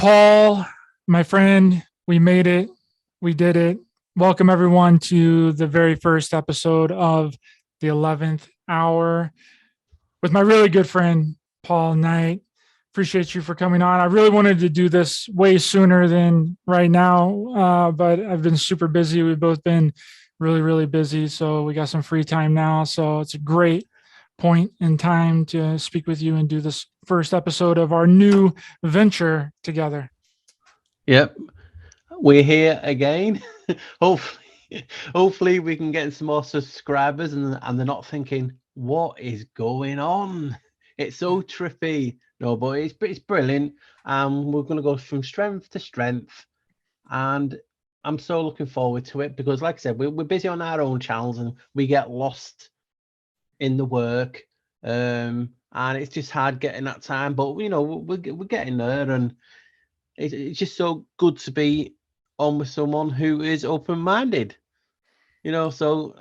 Paul, my friend, we made it. We did it. Welcome, everyone, to the very first episode of the 11th Hour with my really good friend, Paul Knight. Appreciate you for coming on. I really wanted to do this way sooner than right now, but I've been super busy. We've both been really, really busy. So we got some free time now. So it's a great point in time to speak with you and do this first episode of our new venture together. Yep, we're here again. hopefully we can get some more subscribers and they're not thinking, what is going on? It's so trippy. No, but it's brilliant. We're gonna go from strength to strength, and I'm so looking forward to it because, like I said, we're busy on our own channels and we get lost in the work. And it's just hard getting that time, but we're getting there, and it's just so good to be on with someone who is open-minded. So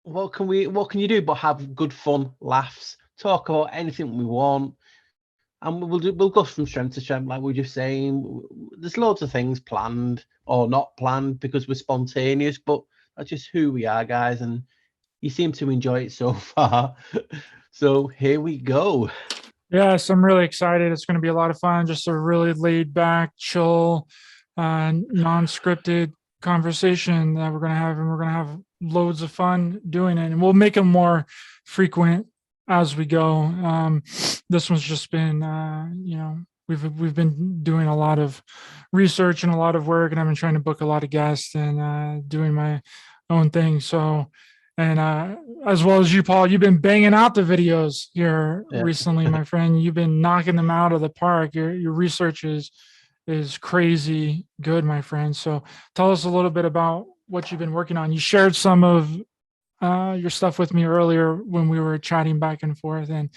what can you do but have good fun, laughs, talk about anything we want, and we'll go from strength to strength, like we are just saying. There's loads of things planned or not planned because we're spontaneous, but that's just who we are, guys, and you seem to enjoy it so far. So here we go. Yes, I'm really excited. It's going to be a lot of fun. Just a really laid back, chill, non-scripted conversation that we're going to have, and we're going to have loads of fun doing it. And we'll make them more frequent as we go. This one's just been, we've been doing a lot of research and a lot of work, and I've been trying to book a lot of guests and doing my own thing. So. And as well as you, Paul, you've been banging out the videos here recently, my friend. You've been knocking them out of the park. Your research is crazy good, my friend. So tell us a little bit about what you've been working on. You shared some of your stuff with me earlier when we were chatting back and forth, and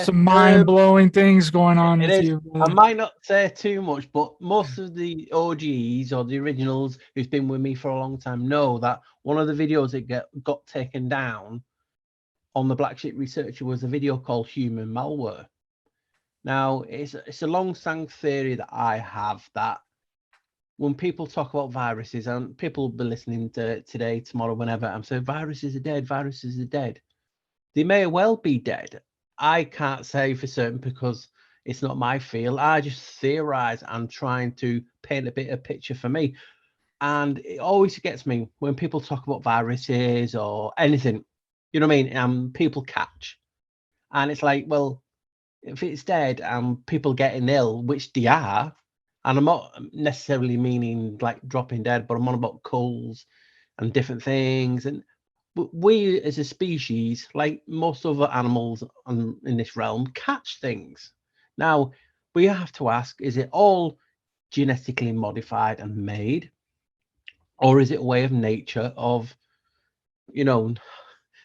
some mind-blowing things going on with you. I might not say too much, but most of the OGs or the originals who's been with me for a long time know that one of the videos that got taken down on the Black Sheep Researcher was a video called Human Malware. Now, it's a long-standing theory that I have that when people talk about viruses, and people will be listening to today, tomorrow, whenever, I'm saying viruses are dead, viruses are dead. They may well be dead. I can't say for certain because it's not my field. I just theorize and trying to paint a bit of picture for me. And it always gets me when people talk about viruses or anything, you know what I mean? People catch. And it's like, well, if it's dead and people getting ill, which they are, and I'm not necessarily meaning like dropping dead, but I'm on about colds and different things. And we as a species, like most other animals in this realm, catch things. Now, we have to ask, is it all genetically modified and made? Or is it a way of nature of,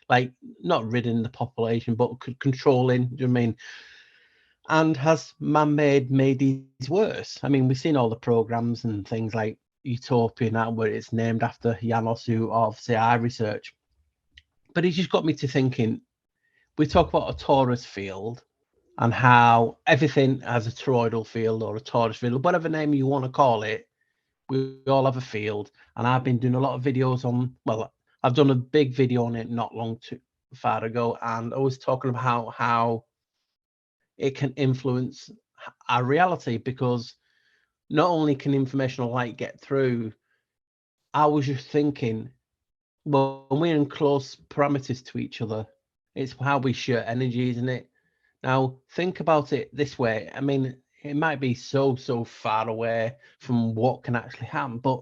like not ridding the population, but controlling, do you know what I mean? And has man-made made these worse? I mean, we've seen all the programs and things like Utopia now, where it's named after Janos, who obviously I research. But it just got me to thinking, we talk about a torus field and how everything has a toroidal field or a torus field, whatever name you want to call it. We all have a field. And I've been doing a lot of videos on, well, I've done a big video on it not long too far ago. And I was talking about how it can influence our reality, because not only can informational light get through, I was just thinking, well, when we're in close parameters to each other, it's how we share energy, isn't it? Now, think about it this way. I mean, it might be so far away from what can actually happen, but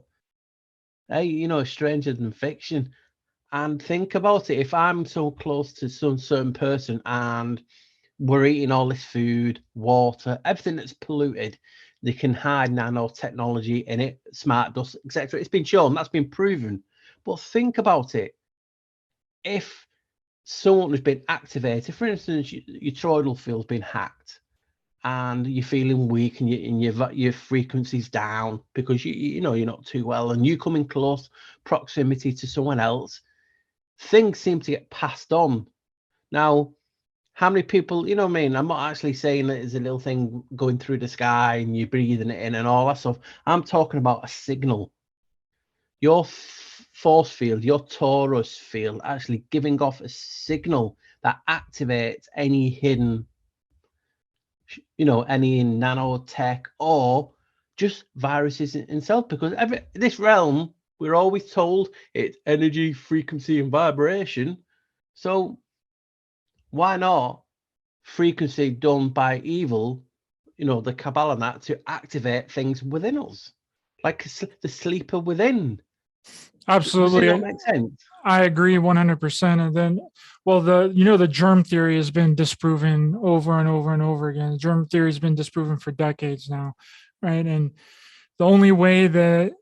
hey, stranger than fiction. And think about it. If I'm so close to some certain person and we're eating all this food, water, everything that's polluted, they can hide nanotechnology in it, smart dust, etc. It's been shown, that's been proven. But think about it. If someone has been activated, for instance, your toroidal field's been hacked, and you're feeling weak, and your frequency's down because you're not too well, and you come in close proximity to someone else, things seem to get passed on. Now, how many people, you know what I mean? I'm not actually saying that it's a little thing going through the sky and you're breathing it in and all that stuff. I'm talking about a signal. Your force field, your torus field, actually giving off a signal that activates any hidden, you know, any nanotech or just viruses in itself. Because this realm, we're always told it's energy, frequency, and vibration. So why not frequency done by evil, you know, the cabal and that, to activate things within us, like the sleeper within. Absolutely. Does it not make sense? I agree 100%. And then, well, the germ theory has been disproven over and over and over again. The germ theory has been disproven for decades now, right? And the only way that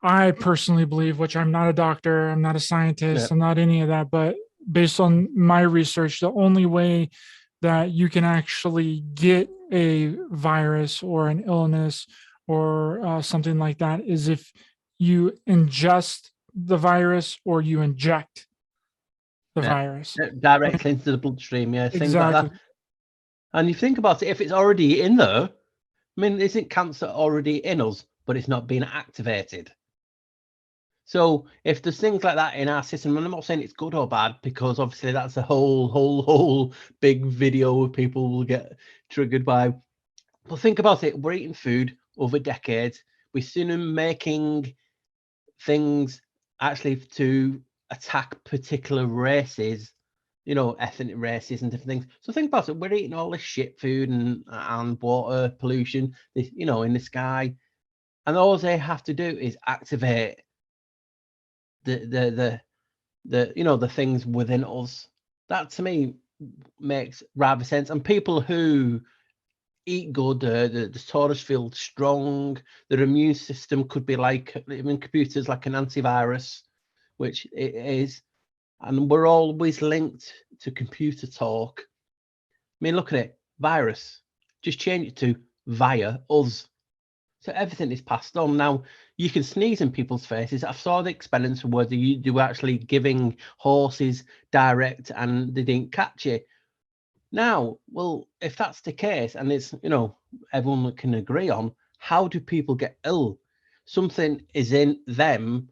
I personally believe, which I'm not a doctor, I'm not a scientist, I'm not any of that, but based on my research, the only way that you can actually get a virus or an illness or something like that is if you ingest the virus or you inject the virus directly into the bloodstream, things like exactly. that. And you think about it, if it's already in there, I mean, isn't cancer already in us, but it's not being activated? So if there's things like that in our system, and I'm not saying it's good or bad, because obviously that's a whole big video people will get triggered by. But think about it, we're eating food over decades. We've seen them making things actually to attack particular races, you know, ethnic races and different things. So think about it, we're eating all this shit food and water pollution, this, you know, in the sky, and all they have to do is activate the you know, the things within us. That to me makes rather sense. And people who eat good, the torus feel strong, their immune system could be like, I mean, computers like an antivirus, which it is, and we're always linked to computer talk. I mean, look at it, virus, just change it to via us. So everything is passed on. Now, you can sneeze in people's faces. I saw the experiments where they were actually giving horses direct and they didn't catch it. Now, well, if that's the case, and it's, you know, everyone can agree on, how do people get ill? Something is in them,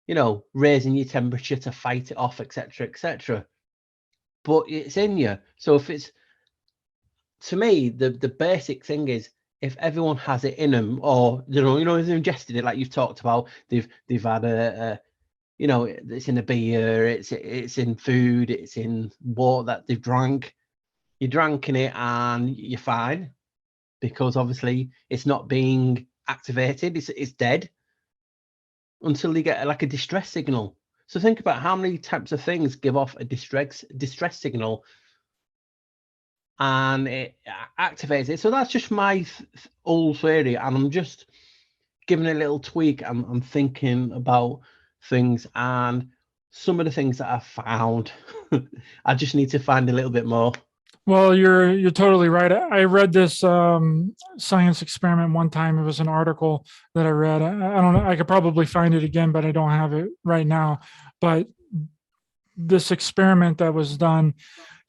you know, raising your temperature to fight it off, etc., etc. But it's in you. So if it's, to me, the basic thing is, if everyone has it in them, or they've ingested it, like you've talked about, they've had a you know, it's in a beer, it's in food, it's in water that they've drank. You're drinking it and you're fine, because obviously it's not being activated, it's dead until you get like a distress signal. So think about how many types of things give off a distress signal and it activates it. So that's just my old theory, and I'm just giving a little tweak. I'm thinking about things, and some of the things that I've found, I just need to find a little bit more. Well, you're totally right. I read this science experiment one time. It was an article that I read. I don't know. I could probably find it again, but I don't have it right now. But this experiment that was done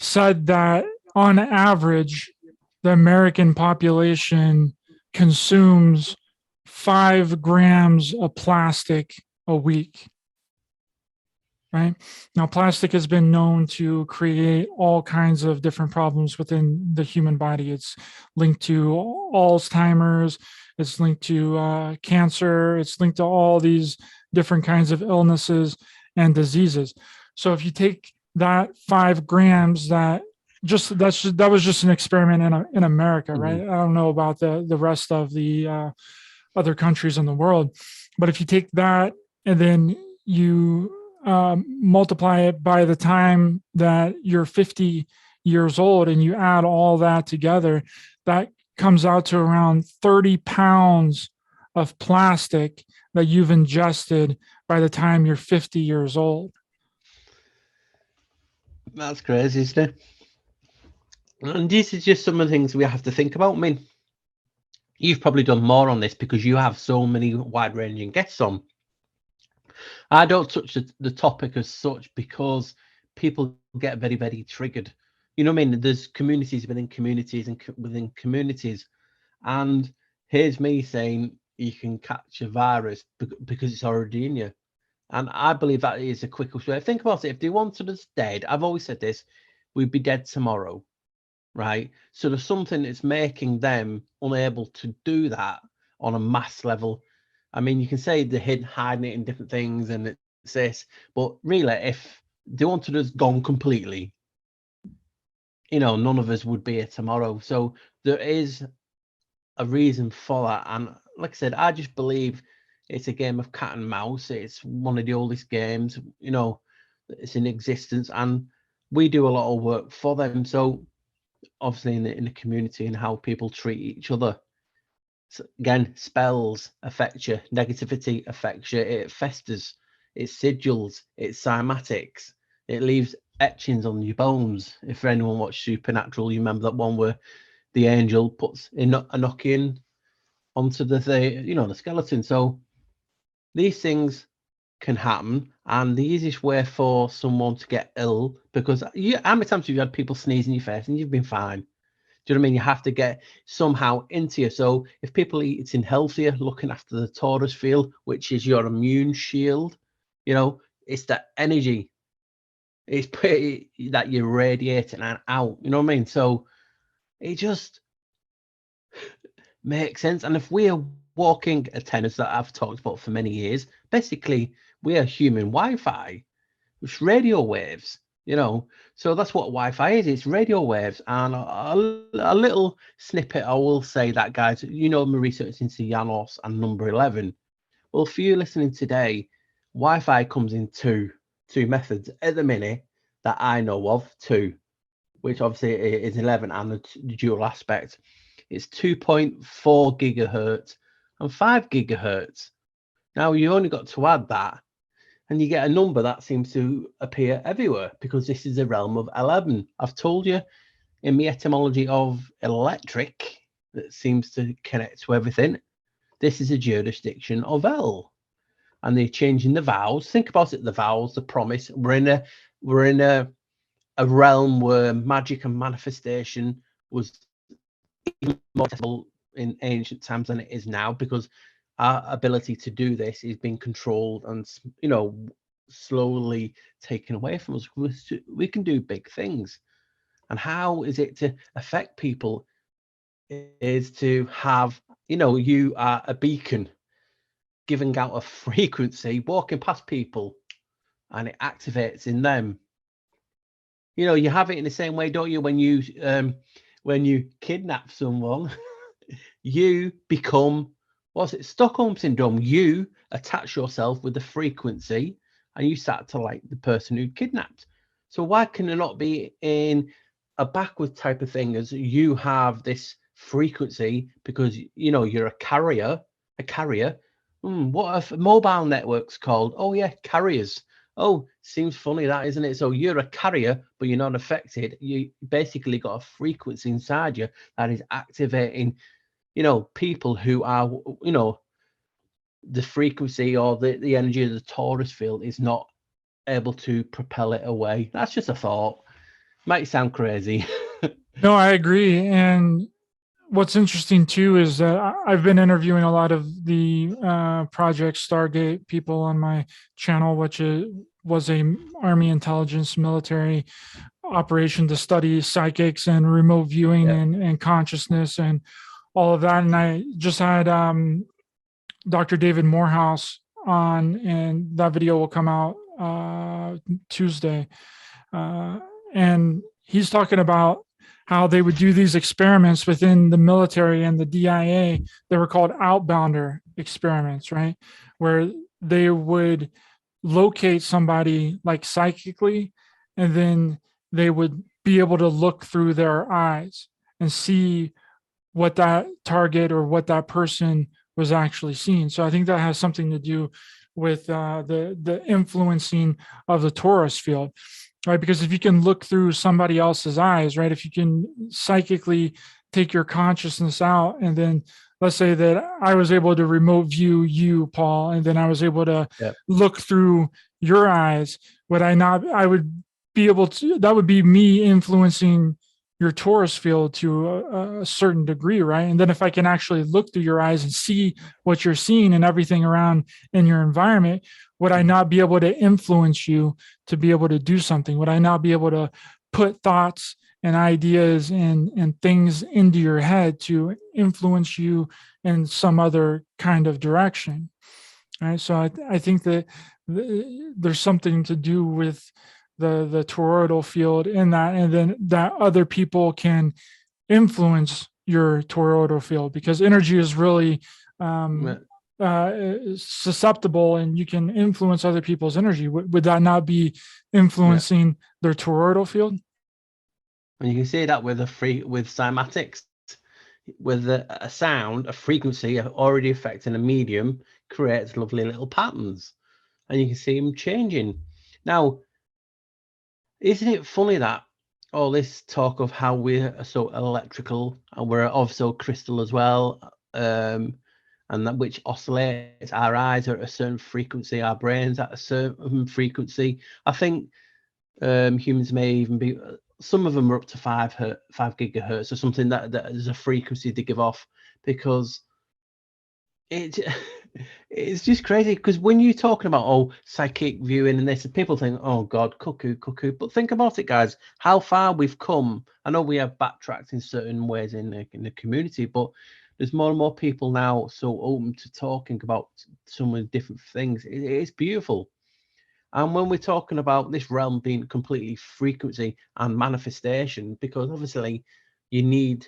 said that on average, the American population consumes 5 grams of plastic a week. Right now, plastic has been known to create all kinds of different problems within the human body. It's linked to Alzheimer's, it's linked to cancer, it's linked to all these different kinds of illnesses and diseases. So if you take that 5 grams, that was just an experiment in America, right? I don't know about the rest of the other countries in the world, but if you take that and then you multiply it by the time that you're 50 years old and you add all that together, that comes out to around 30 pounds of plastic that you've ingested by the time you're 50 years old. That's crazy, isn't it? And this is just some of the things we have to think about. I mean, you've probably done more on this because you have so many wide-ranging guests on. I don't touch the topic as such because people get very, very triggered You know what I mean? There's communities within communities and within communities. And here's me saying you can catch a virus because it's already in you. And I believe that is the quickest way. Think about it. If they wanted us dead, I've always said this, we'd be dead tomorrow, right? So there's something that's making them unable to do that on a mass level. I mean, you can say they're hiding it in different things and it's this, but really, if they wanted us gone completely, you know, none of us would be here tomorrow. So there is a reason for that. And like I said, I just believe it's a game of cat and mouse. It's one of the oldest games, you know, it's in existence, and we do a lot of work for them. So obviously in the community and how people treat each other. So again, spells affect you, negativity affects you, it festers, it sigils, it cymatics, it leaves etchings on your bones. If anyone watched Supernatural, you remember that one where the angel puts a Enochian onto the you know, the skeleton. So these things can happen, and the easiest way for someone to get ill, because how many times have you had people sneeze in your face and you've been fine? Do you know what I mean? You have to get somehow into you. So if people eating healthier, looking after the torus field, which is your immune shield, you know, it's that energy. It's pretty that you're radiating and out. You know what I mean? So it just makes sense. And if we are walking attendants that I've talked about for many years, basically we are human Wi-Fi, which radio waves, you know. So that's what Wi-Fi is. It's radio waves. And a little snippet, I will say that, guys, you know, my research into Janos and number 11. Well, for you listening today, Wi-Fi comes in two methods at the minute that I know of, two, which obviously is 11 and the dual aspect. It's 2.4 gigahertz and 5 gigahertz. Now you only got to add that, and you get a number that seems to appear everywhere, because this is a realm of 11. I've told you in the etymology of electric that seems to connect to everything. This is a jurisdiction of L, and they're changing the vowels. Think about it: the vowels, the promise. We're in a realm where magic and manifestation was even more accessible in ancient times than it is now, because our ability to do this is being controlled and, you know, slowly taken away from us. We can do big things. And how is it to affect people is to have, you know, you are a beacon giving out a frequency, walking past people, and it activates in them. You know, you have it in the same way, don't you, when you kidnap someone, you become, what's it, Stockholm syndrome. You attach yourself with the frequency and you start to like the person who kidnapped. So why can it not be in a backward type of thing, as you have this frequency because, you know, you're a carrier. What if mobile networks called? Oh yeah, carriers. Oh, seems funny that, isn't it? So you're a carrier, but you're not affected. You basically got a frequency inside you that is activating, you know, people who are, you know, the frequency or the energy of the torus field is not able to propel it away. That's just a thought. Might sound crazy. No, I agree. And what's interesting too is that I've been interviewing a lot of the Project Stargate people on my channel, which was a Army intelligence military operation to study psychics and remote viewing and consciousness and all of that. And I just had Dr. David Morehouse on, and that video will come out Tuesday. And he's talking about how they would do these experiments within the military and the DIA. They were called outbounder experiments, right? Where they would locate somebody like psychically, and then they would be able to look through their eyes and see what that target or what that person was actually seeing. So I think that has something to do with the influencing of the torus field, right? Because if you can look through somebody else's eyes, right? If you can psychically take your consciousness out, and then let's say that I was able to remote view you, Paul, and then I was able to look through your eyes, would I not, I would be able to, that would be me influencing your torus field to a certain degree, right? And then if I can actually look through your eyes and see what you're seeing and everything around in your environment, would I not be able to influence you to be able to do something? Would I not be able to put thoughts and ideas and things into your head to influence you in some other kind of direction? Right. So I think that there's something to do with the toroidal field in that, and then that other people can influence your toroidal field, because energy is really susceptible, and you can influence other people's energy. Would that not be influencing their toroidal field? And you can see that with with cymatics, with a sound, a frequency already affecting a medium creates lovely little patterns, and you can see them changing. Now, isn't it funny that all this talk of how we're so electrical and we're also crystal as well, and that which oscillates, our eyes are at a certain frequency, our brains at a certain frequency. I think humans may even be, some of them are up to 5 gigahertz or something, that is a frequency they give off, because it it's just crazy. Because when you're talking about psychic viewing and this, people think, oh god, cuckoo, but think about it, guys, how far we've come. I know we have backtracked in certain ways in the community, but there's more and more people now so open to talking about some of the different things. It's beautiful. And when we're talking about this realm being completely frequency and manifestation, because obviously you need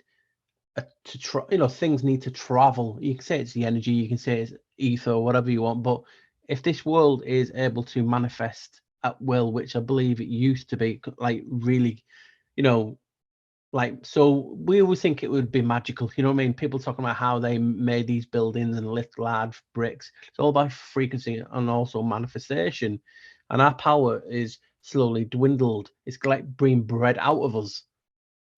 to try, things need to travel. You can say it's the energy, you can say it's ether or whatever you want, but if this world is able to manifest at will, which I believe it used to be, like really, like, so we always think it would be magical, you know what I mean? People talking about how they made these buildings and lift large bricks. It's all by frequency and also manifestation. And our power is slowly dwindled. It's like being bred out of us.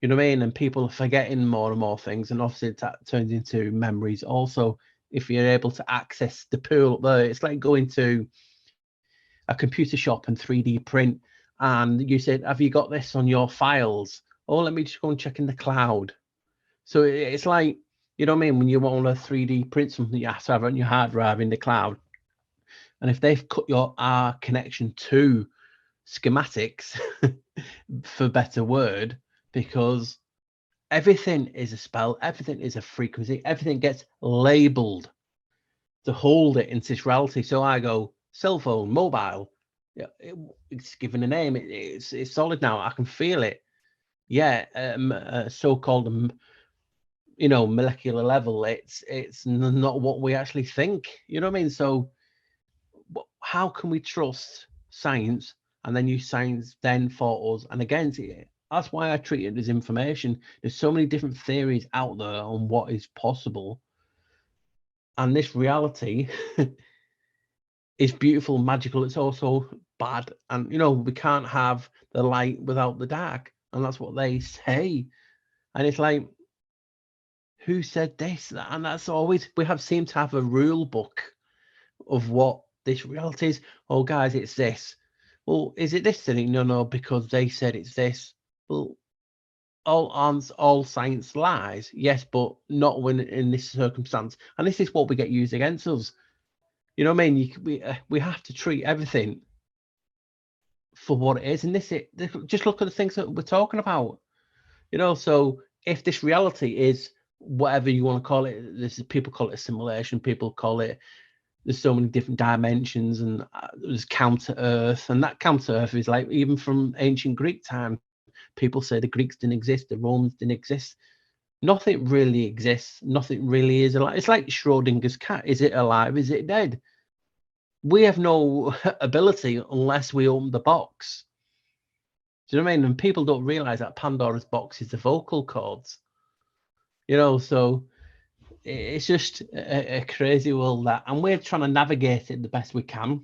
You know what I mean? And people are forgetting more and more things. And obviously that turns into memories. Also, if you're able to access the pool up there, it's like going to a computer shop and 3D print. And you said, have you got this on your files? Oh, let me just go and check in the cloud. So it's like, you know what I mean? When you want to 3D print something, you have to have it on your hard drive in the cloud. And if they've cut your connection to schematics, for better word, because everything is a spell, everything is a frequency, everything gets labeled to hold it into this reality. So I go, cell phone, mobile, it's given a name, it's solid now, I can feel it. So-called molecular level, it's not what we actually think, you know what I mean? So how can we trust science and then use science then for us? And again, that's why I treat it as information. There's so many different theories out there on what is possible, and this reality is beautiful, magical. It's also bad, and we can't have the light without the dark, and that's what they say. And it's like, who said this? And that's always, we seem to have a rule book of what this reality is. Oh guys, it's this. Well, is it this thing? No, because they said it's this. Well, all science lies, yes, but not when in this circumstance. And this is what we get used against us. You know what I mean? We have to treat everything for what it is. And just look at the things that we're talking about. So if this reality is whatever you want to call it, people call it a simulation, people call it, there's so many different dimensions, and there's counter Earth, and that counter Earth is like, even from ancient Greek time, people say the Greeks didn't exist, the Romans didn't exist. Nothing really exists. Nothing really is alive. It's like Schrodinger's cat. Is it alive? Is it dead? We have no ability unless we open the box. Do you know what I mean? And people don't realize that Pandora's box is the vocal cords. So it's just a crazy world, and we're trying to navigate it the best we can.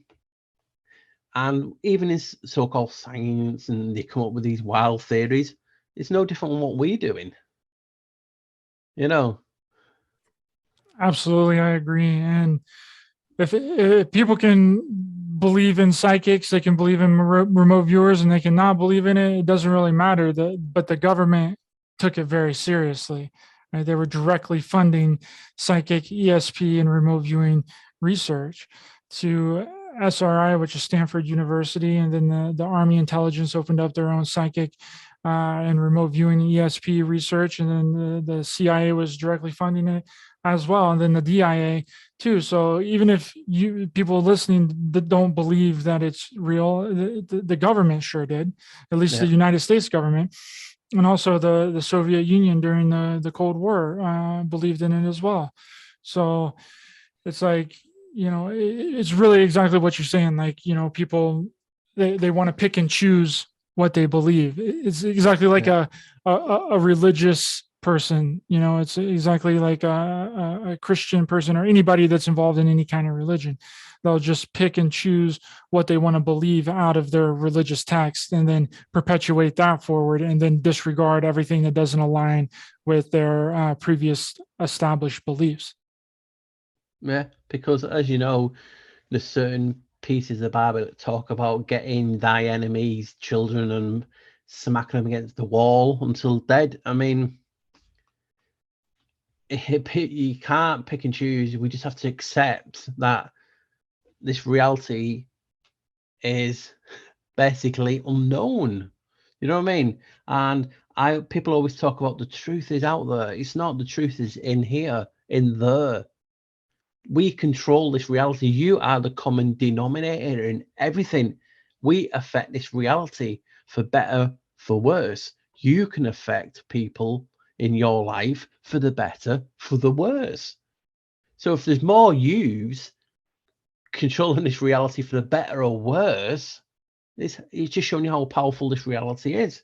And even in so-called science, and they come up with these wild theories, it's no different than what we're doing. Absolutely, I agree. And if people can believe in psychics, they can believe in remote viewers, and they can not believe in it. It doesn't really matter. But the government took it very seriously. Right? They were directly funding psychic, ESP, and remote viewing research to SRI, which is Stanford University, and then the Army intelligence opened up their own psychic and remote viewing ESP research, and then the CIA was directly funding it as well, and then the DIA too. So even if people listening that don't believe that it's real, the government sure did, at least the United States government, and also the Soviet Union during the Cold War believed in it as well. So it's like, it's really exactly what you're saying. Like, people, they want to pick and choose what they believe. It's exactly like a religious person. It's exactly like a Christian person or anybody that's involved in any kind of religion. They'll just pick and choose what they want to believe out of their religious text, and then perpetuate that forward, and then disregard everything that doesn't align with their previous established beliefs. Yeah, because as you know, there's certain pieces of the Bible that talk about getting thy enemies' children and smacking them against the wall until dead. I mean, you can't pick and choose. We just have to accept that this reality is basically unknown. You know what I mean? And people always talk about the truth is out there. It's not. The truth is in here, in there. We control this reality. You are the common denominator in everything. We affect this reality for better, for worse. You can affect people in your life for the better, for the worse. So if there's more yous controlling this reality for the better or worse, it's just showing you how powerful this reality is.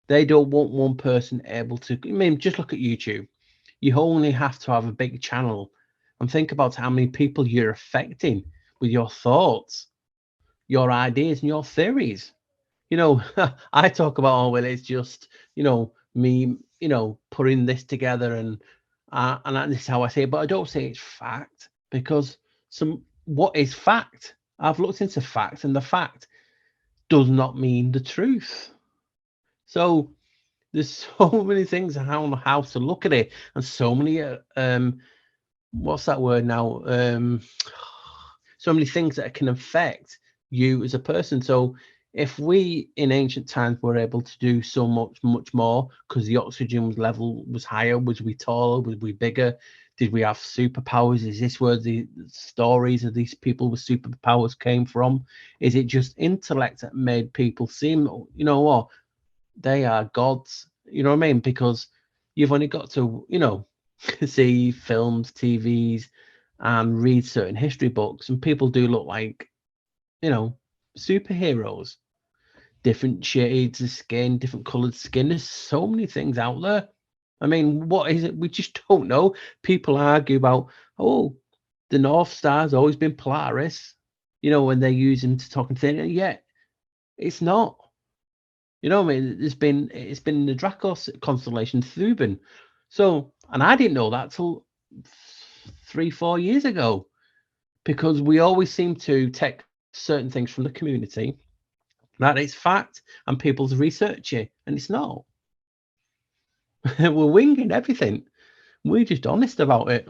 They don't want one person able to. I mean, just look at YouTube. You only have to have a big channel and think about how many people you're affecting with your thoughts, your ideas, and your theories. I talk about, oh, well, it's just, me, putting this together, and this is how I say it, but I don't say it's fact, because what is fact? I've looked into fact, and the fact does not mean the truth. So there's so many things on how to look at it, and so many what's that word now? So many things that can affect you as a person. So if we in ancient times were able to do so much more because the oxygen level was higher, was we taller, was we bigger? Did we have superpowers? Is this where the stories of these people with superpowers came from? Is it just intellect that made people seem, you know what, they are gods? You know what I mean? Because you've only got to, see films, TVs, and read certain history books, and people do look like, superheroes. Different shades of skin, different colored skin. There's so many things out there. I mean, what is it? We just don't know. People argue about, oh, the North Star's always been Polaris, when they use them to talk and think, yet it's not. You know what I mean? It's been the Draco constellation, Thuban. So, and I didn't know that till 3-4 years ago, because we always seem to take certain things from the community that it's fact and people's research it, and it's not. We're winging everything. We're just honest about it.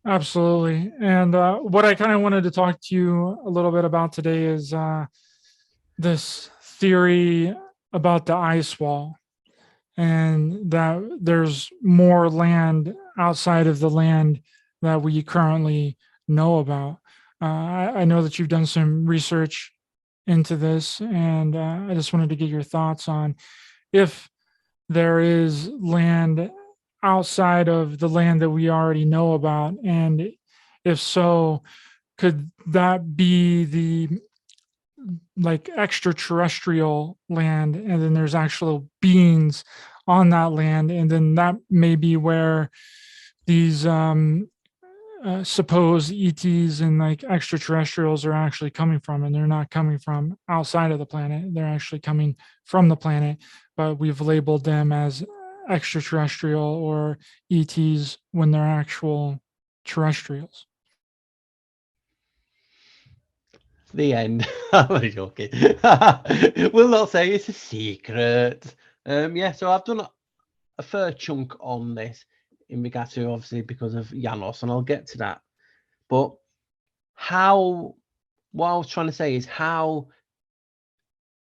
Absolutely. And what I kind of wanted to talk to you a little bit about today is this theory about the ice wall, and that there's more land outside of the land that we currently know about. I know that you've done some research into this, and I just wanted to get your thoughts on if there is land outside of the land that we already know about, and if so, could that be the like extraterrestrial land, and then there's actual beings on that land, and then that may be where these supposed ETs and like extraterrestrials are actually coming from, and they're not coming from outside of the planet, they're actually coming from the planet, but we've labeled them as extraterrestrial or ETs when they're actual terrestrials. The end. I'm only joking. We'll not say it's a secret. Yeah, so I've done a fair chunk on this in regard to, obviously, because of Janos, and I'll get to that. But what I was trying to say is, how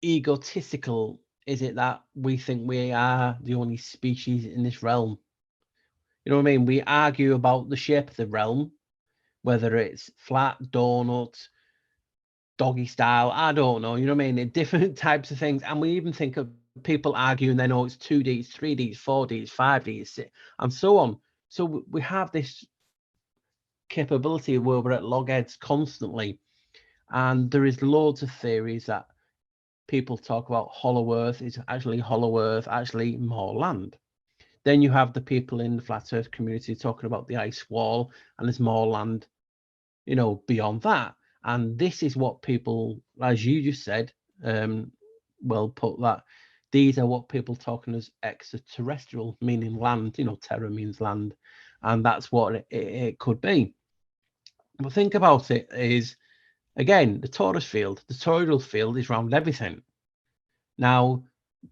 egotistical is it that we think we are the only species in this realm? You know what I mean? We argue about the shape of the realm, whether it's flat, donut, doggy style, I don't know, you know what I mean? Different types of things. And we even think of people arguing, they know it's 2D, it's 3D, it's 4D, it's 5D, it's and so on. So we have this capability where we're at logheads constantly. And there is loads of theories that people talk about hollow earth is actually hollow earth, actually more land. Then you have the people in the flat earth community talking about the ice wall, and there's more land, you know, beyond that. And this is what people, as you just said, well put, that these are what people talking as extraterrestrial, meaning land, you know, terra means land, and that's what it could be. But think about it is, again, the torus field, the toroidal field is around everything. Now,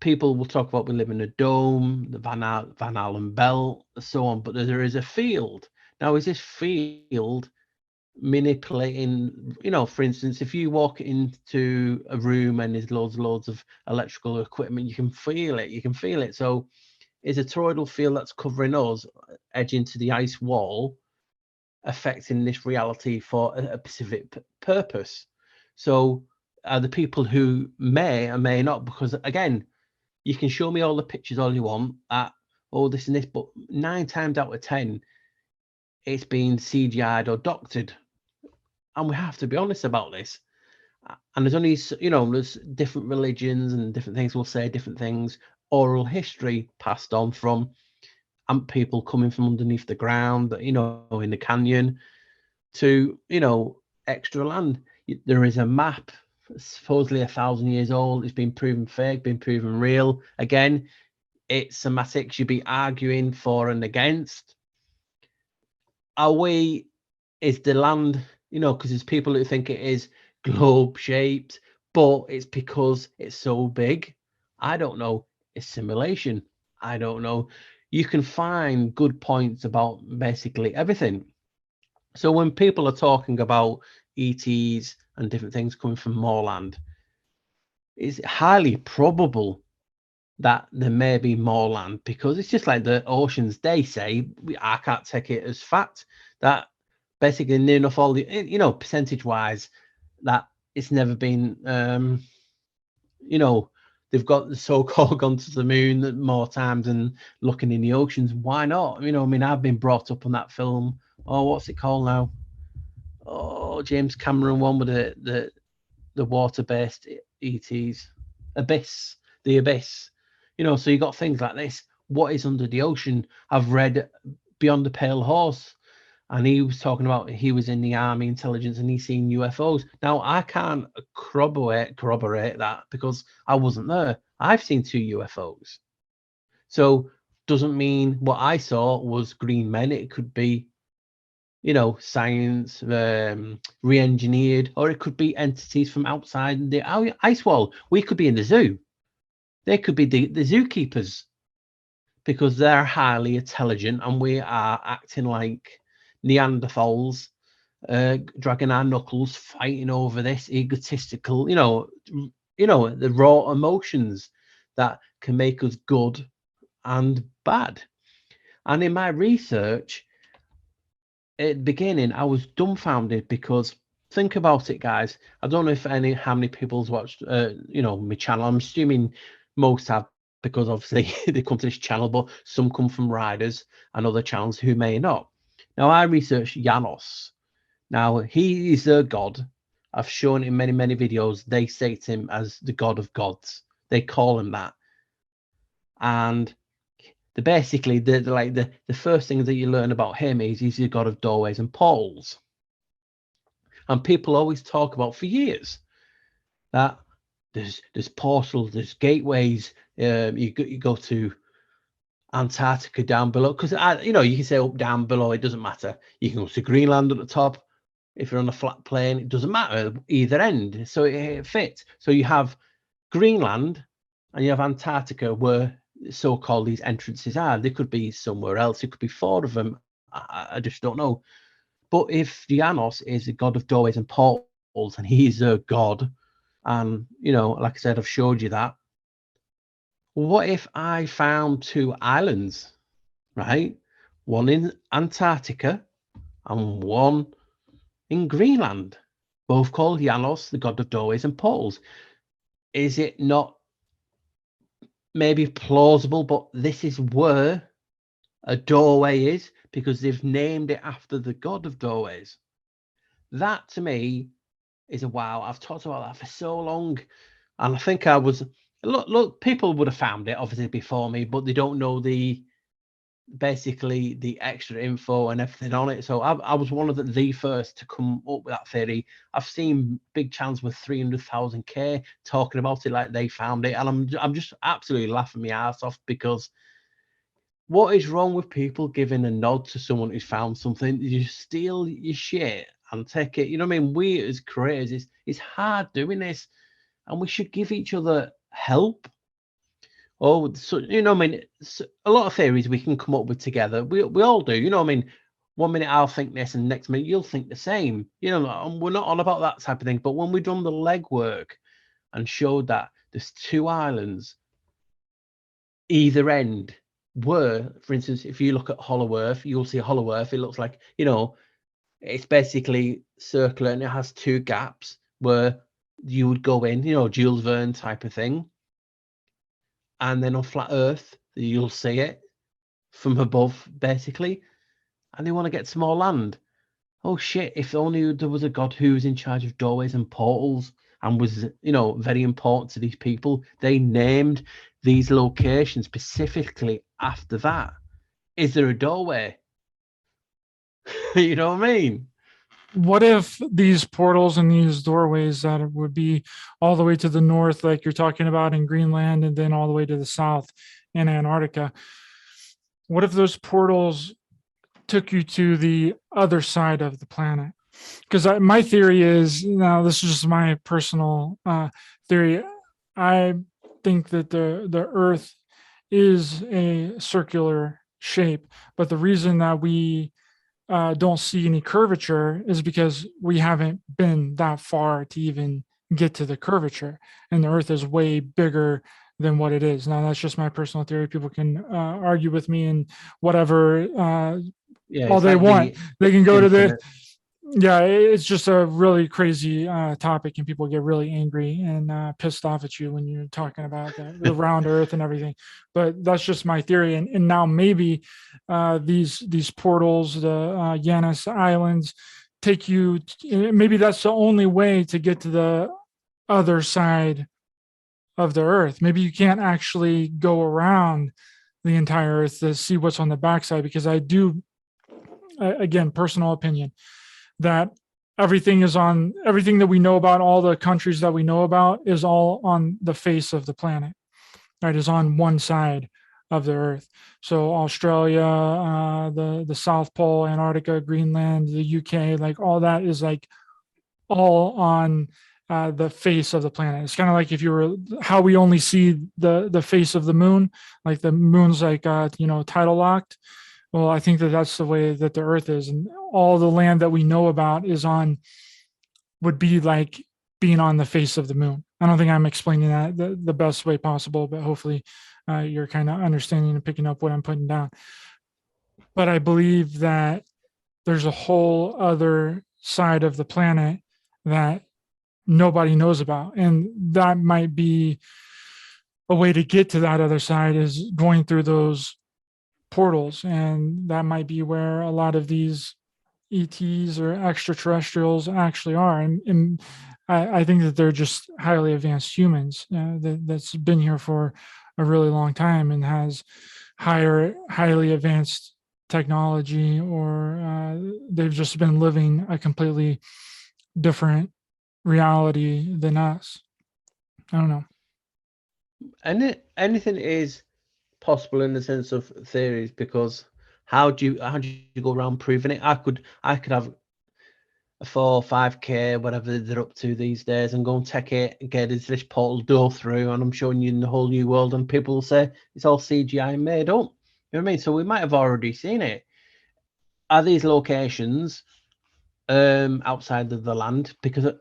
people will talk about we live in a dome, the Van Allen belt, so on, but there is a field. Now, is this field manipulating, you know, for instance, if you walk into a room and there's loads of electrical equipment, you can feel it. So is a toroidal field that's covering us, edging to the ice wall, affecting this reality for a specific purpose? So are the people who may or may not, because again, you can show me all the pictures all you want at this and this, but 9 times out of 10 it's been CGI'd or doctored. And we have to be honest about this. And there's only, you know, there's different religions and different things will say different things. Oral history passed on from ant people coming from underneath the ground, you know, in the canyon, to, you know, extra land. There is a map, supposedly 1,000 years old. It's been proven fake, been proven real. Again, it's semantics. You'd be arguing for and against. Is the land, you know, because there's people who think it is globe shaped, but it's because it's so big. I don't know. It's simulation. I don't know. You can find good points about basically everything. So when people are talking about ETs and different things coming from more land, it's highly probable that there may be more land, because it's just like the oceans. They say, I can't take it as fact, that basically near enough all the, you know, percentage wise, that it's never been, you know, they've got the so-called gone to the moon more times than looking in the oceans. Why not? You know, I mean, I've been brought up on that film. Oh, what's it called now? Oh, James Cameron one with the water-based ETs, Abyss, the Abyss. You know, so you got things like this. What is under the ocean? I've read Beyond the Pale Horse, and he was talking about he was in the Army intelligence and he's seen UFOs. Now, I can't corroborate that because I wasn't there. I've seen 2 UFOs. So doesn't mean what I saw was green men. It could be, you know, science, re-engineered, or it could be entities from outside the ice wall. We could be in the zoo. They could be the zookeepers, because they're highly intelligent and we are acting like Neanderthals, dragging our knuckles, fighting over this egotistical, you know, the raw emotions that can make us good and bad. And in my research, at the beginning, I was dumbfounded, because think about it, guys. I don't know how many people's watched, you know, my channel. I'm assuming most have, because obviously they come to this channel, but some come from Riders and other channels who may not. Now, I researched Janos. Now, he is a god. I've shown in many videos. They state him as the god of gods. They call him that. And basically the first thing that you learn about him is he's the god of doorways and portals. And people always talk about for years that there's portals, there's gateways. You go to Antarctica down below, because you know, you can say up, down, below, it doesn't matter. You can go to Greenland at the top, if you're on a flat plane, it doesn't matter either end. So it fits. So you have Greenland and you have Antarctica, where so-called these entrances are. They could be somewhere else. It could be 4 of them. I just don't know. But if Janos is a god of doorways and portals, and he's a god, and like I said, I've showed you that. What if I found 2 islands, right? One in Antarctica and one in Greenland, both called Janos, the god of doorways and portals. Is it not maybe plausible, but this is where a doorway is, because they've named it after the god of doorways? That to me is a wow. I've talked about that for so long, and I think I was look people would have found it obviously before me, but they don't know basically the extra info and everything on it. So I was one of the first to come up with that theory. I've seen big channels with 300,000K talking about it like they found it, and I'm just absolutely laughing my ass off, because what is wrong with people giving a nod to someone who's found something? You steal your shit and take it. You know what I mean? We as creators, it's hard doing this, and we should give each other help. Oh, so I mean, a lot of theories we can come up with together. We all do. I mean, one minute I'll think this, and next minute you'll think the same. And we're not on about that type of thing. But when we've done the legwork and showed that there's 2 islands either end, were, for instance, if you look at Hollow Earth, you'll see Hollow Earth. It looks like it's basically circular, and it has 2 gaps where you would go in, Jules Verne type of thing. And then on flat Earth, you'll see it from above, basically. And they want to get some more land. Oh shit! If only there was a god who was in charge of doorways and portals and was, very important to these people. They named these locations specifically after that. Is there a doorway? You know what I mean? What if these portals and these doorways that would be all the way to the north, like you're talking about in Greenland, and then all the way to the south in Antarctica? What if those portals took you to the other side of the planet? Because my theory is, now this is just my personal theory. I think that the Earth is a circular shape, but the reason that we don't see any curvature is because we haven't been that far to even get to the curvature, and the Earth is way bigger than what it is. Now, that's just my personal theory. People can argue with me and whatever all they want. They can go to the it's just a really crazy topic, and people get really angry and pissed off at you when you're talking about the round Earth and everything. But that's just my theory. And now maybe these portals, the Yanis Islands, take you. Maybe that's the only way to get to the other side of the Earth. Maybe you can't actually go around the entire Earth to see what's on the backside, because I do, again, personal opinion, that everything that we know about, all the countries that we know about, is all on the face of the planet, right? Is on one side of the Earth. So Australia, the South Pole, Antarctica, Greenland, the UK, like all that is like all on the face of the planet. It's kind of like if you were, how we only see the face of the moon, like the moon's like tidal locked. Well, I think that that's the way that the Earth is, and all the land that we know about would be like being on the face of the moon. I don't think I'm explaining that the best way possible, but hopefully you're kind of understanding and picking up what I'm putting down. But I believe that there's a whole other side of the planet that nobody knows about, and that might be a way to get to that other side, is going through those portals. And that might be where a lot of these ETs or extraterrestrials actually are. And I think that they're just highly advanced humans that's been here for a really long time and has highly advanced technology, or they've just been living a completely different reality than us. I don't know. And anything is possible in the sense of theories, because how do you go around proving it? I could have a 4 or 5K, whatever they're up to these days, and go and take it and get this portal door through, and I'm showing you in the whole new world, and people will say it's all CGI made up. You know what I mean? So we might have already seen it. Are these locations outside of the land? Because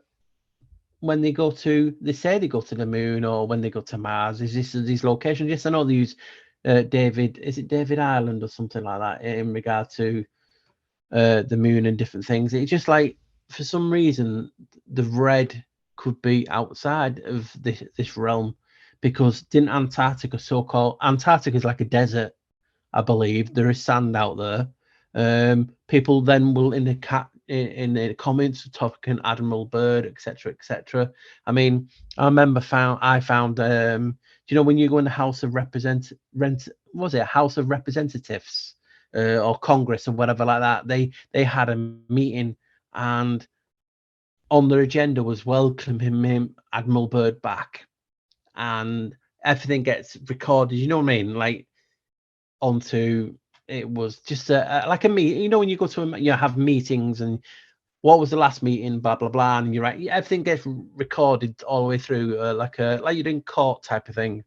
when they say they go to the moon, or when they go to Mars, is this these locations? Yes, I know they use David Island or something like that in regard to the moon and different things. It's just like, for some reason, the red could be outside of this realm, because didn't Antarctica, so-called Antarctica, is like a desert, I believe. There is sand out there. People then will in the comments talking Admiral Byrd, etc. I mean, I remember I found do you know when you go in the House of House of Representatives or Congress or whatever like that, they had a meeting, and on their agenda was welcoming him, Admiral Byrd, back, and everything gets recorded. You know what I mean? Like onto it was just like a meet. You know when you go to have meetings, and what was the last meeting, blah blah blah, and you're right. Everything gets recorded all the way through, like you're in court type of thing.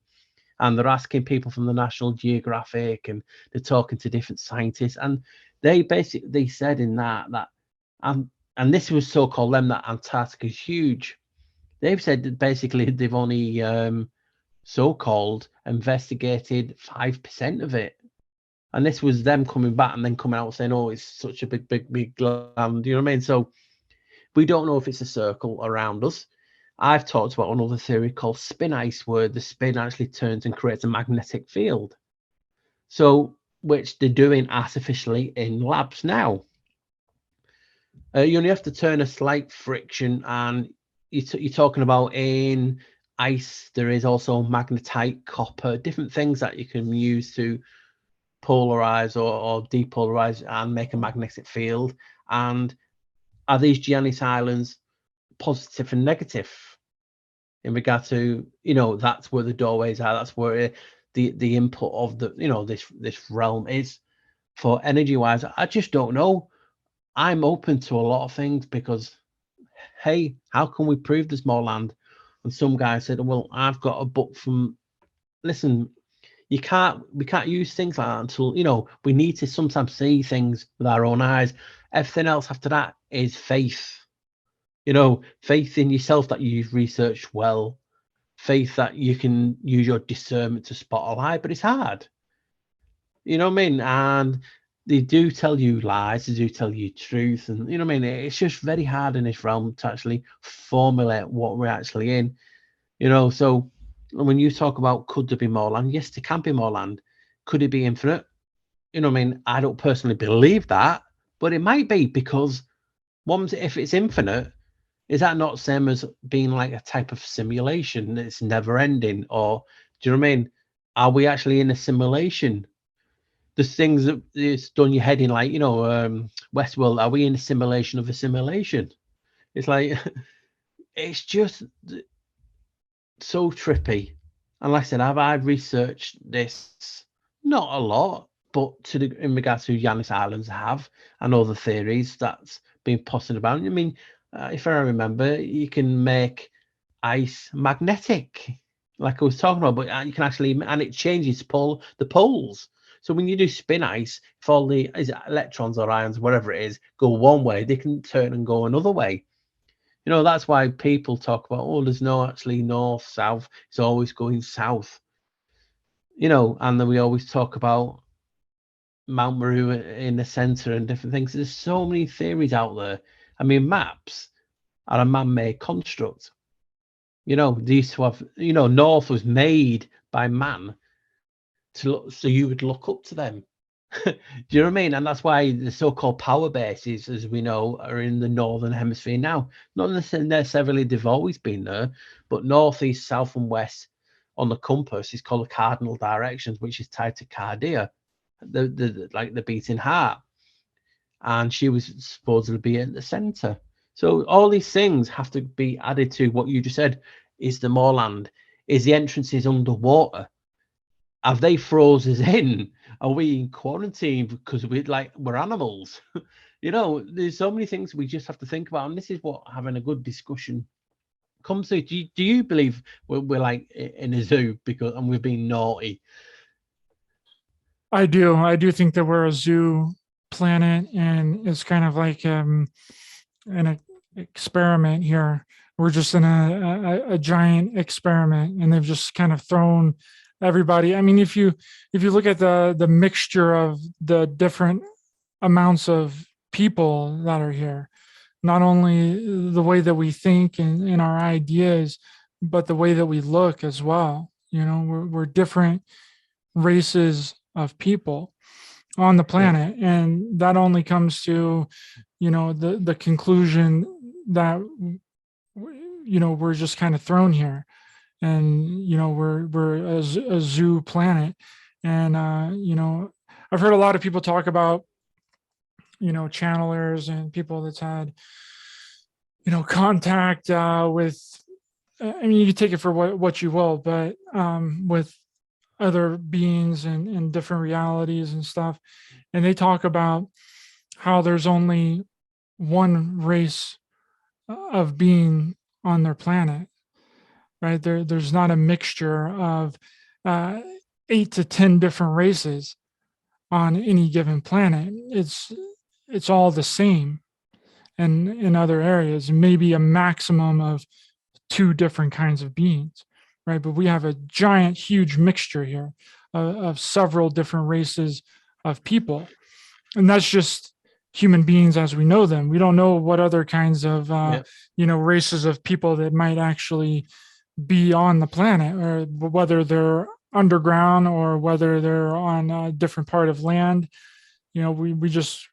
And they're asking people from the National Geographic, and they're talking to different scientists, and they said in that and this was so-called them, that Antarctica is huge. They've said that basically they've only so-called investigated 5% of it. And this was them coming back and then coming out saying, oh, it's such a big land. You know what I mean? So we don't know if it's a circle around us. I've talked about another theory called spin ice, where the spin actually turns and creates a magnetic field. So, which they're doing artificially in labs now. You only have to turn a slight friction, and you're talking about in ice, there is also magnetite, copper, different things that you can use to polarize or depolarize and make a magnetic field. And are these Giannis Islands positive and negative in regard to, that's where the doorways are, that's where the input of the, this realm is for energy wise? I just don't know. I'm open to a lot of things, because hey, how can we prove there's more land? And some guy said, well, I've got a book from, listen, we can't use things like that until, we need to sometimes see things with our own eyes. Everything else after that is faith. Faith in yourself that you've researched well, faith that you can use your discernment to spot a lie, but it's hard. You know what I mean? And they do tell you lies, they do tell you truth, and you know what I mean? It's just very hard in this realm to actually formulate what we're actually in. So when you talk about could there be more land, yes, there can be more land. Could it be infinite? You know what I mean? I don't personally believe that, but it might be, because if it's infinite, is that not same as being like a type of simulation that's never ending? Or do you know what I mean? Are we actually in a simulation? There's things that it's done your head in, like, Westworld. Are we in a simulation of a simulation? It's like, it's just so trippy. And like I said, I've researched this, not a lot, but in regards to Giannis Islands, and other theories that's been posted about. I mean, if I remember, you can make ice magnetic, like I was talking about, but you can actually, and it changes the poles. So when you do spin ice, if all the electrons or ions, whatever it is, go one way, they can turn and go another way. That's why people talk about, oh, there's no actually north, south. It's always going south. And then we always talk about Mount Meru in the center and different things. There's so many theories out there. I mean, maps are a man-made construct. They used to have, north was made by man so you would look up to them. Do you know what I mean? And that's why the so-called power bases, as we know, are in the northern hemisphere now. Not necessarily they've always been there, but north, east, south, and west on the compass is called the cardinal directions, which is tied to cardia, the beating heart. And she was supposed to be in the center. So all these things have to be added to what you just said. Is there more land? Is the entrances underwater? have they froze us in? Are we in quarantine because we're animals? You know, there's so many things we just have to think about, and this is what having a good discussion comes to. Do you believe we're like in a zoo and we're being naughty? I do. I do think that we're a zoo planet, and it's kind of like an experiment here. We're just in a giant experiment, and they've just kind of thrown everybody. I mean, if you look at the mixture of the different amounts of people that are here, not only the way that we think and our ideas, but the way that we look as well. You know, we're different races of people on the Yeah. planet, and that only comes to, you know, the conclusion that, you know, we're just kind of thrown here, and you know, we're a zoo planet. And you know, I've heard a lot of people talk about, you know, channelers and people that's had, you know, contact with, I mean, you can take it for what you will, but with other beings and different realities and stuff. And they talk about how there's only one race of being on their planet, right? There's not a mixture of uh, 8 to 10 different races on any given planet. It's all the same. And in other areas, maybe a maximum of 2 different kinds of beings, right? But we have a giant, huge mixture here of several different races of people. And that's just human beings as we know them. We don't know what other kinds of, you know, races of people that might actually be on the planet, or whether they're underground or whether they're on a different part of land. You know, we just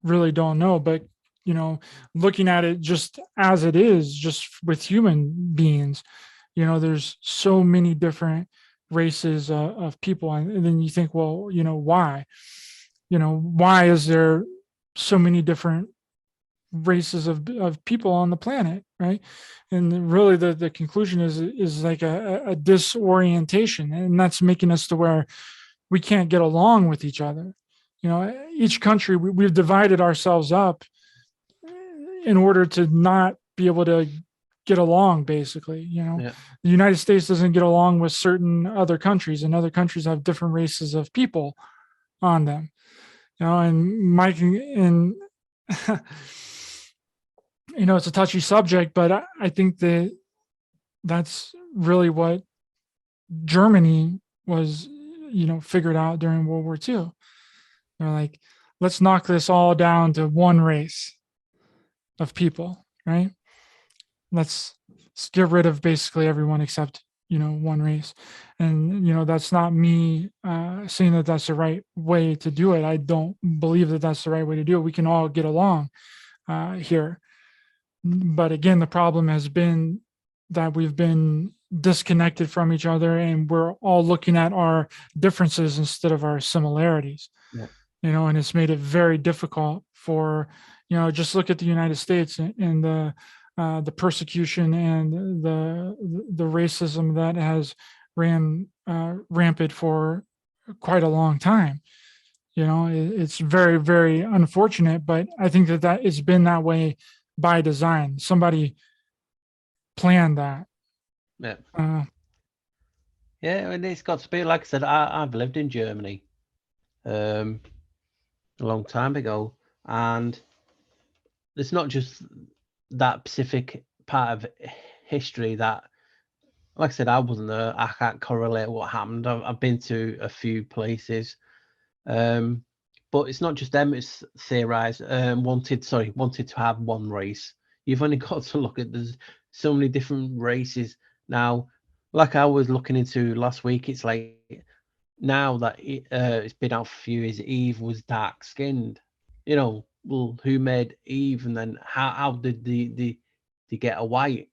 really don't know. But you know, looking at it just as it is, just with human beings, you know, there's so many different races of people. And then you think, well, you know, why? You know, why is there so many different races of people on the planet, right? And really the conclusion is like a disorientation, and that's making us to where we can't get along with each other. You know, each country, we've divided ourselves up in order to not be able to get along, basically. You know, the United States doesn't get along with certain other countries, and other countries have different races of people on them. You know, and Mike, and you know, it's a touchy subject, but I think that that's really what Germany was, you know, figured out during World War II. They're like, let's knock this all down to one race of people, right? Let's get rid of basically everyone except, you know, one race. And you know, that's not me saying that that's the right way to do it. I don't believe that that's the right way to do it. We can all get along here, but again, the problem has been that we've been disconnected from each other, and we're all looking at our differences instead of our similarities. You know, and it's made it very difficult for, you know, just look at the United States and the persecution and the racism that has ran rampant for quite a long time. You know, it's very, very unfortunate, but I think that it's been that way by design. Somebody planned that. And it's got to be, like I said, I've lived in Germany a long time ago, and it's not just that specific part of history that, like I said, I wasn't there. I can't correlate what happened. I've been to a few places, but it's not just them. It's theorized, wanted to have one race. You've only got to look at, there's so many different races now. Like I was looking into last week, it's like now that it's been out for a few years, Eve was dark skinned. You know, well, who made Eve, and then how did they get a white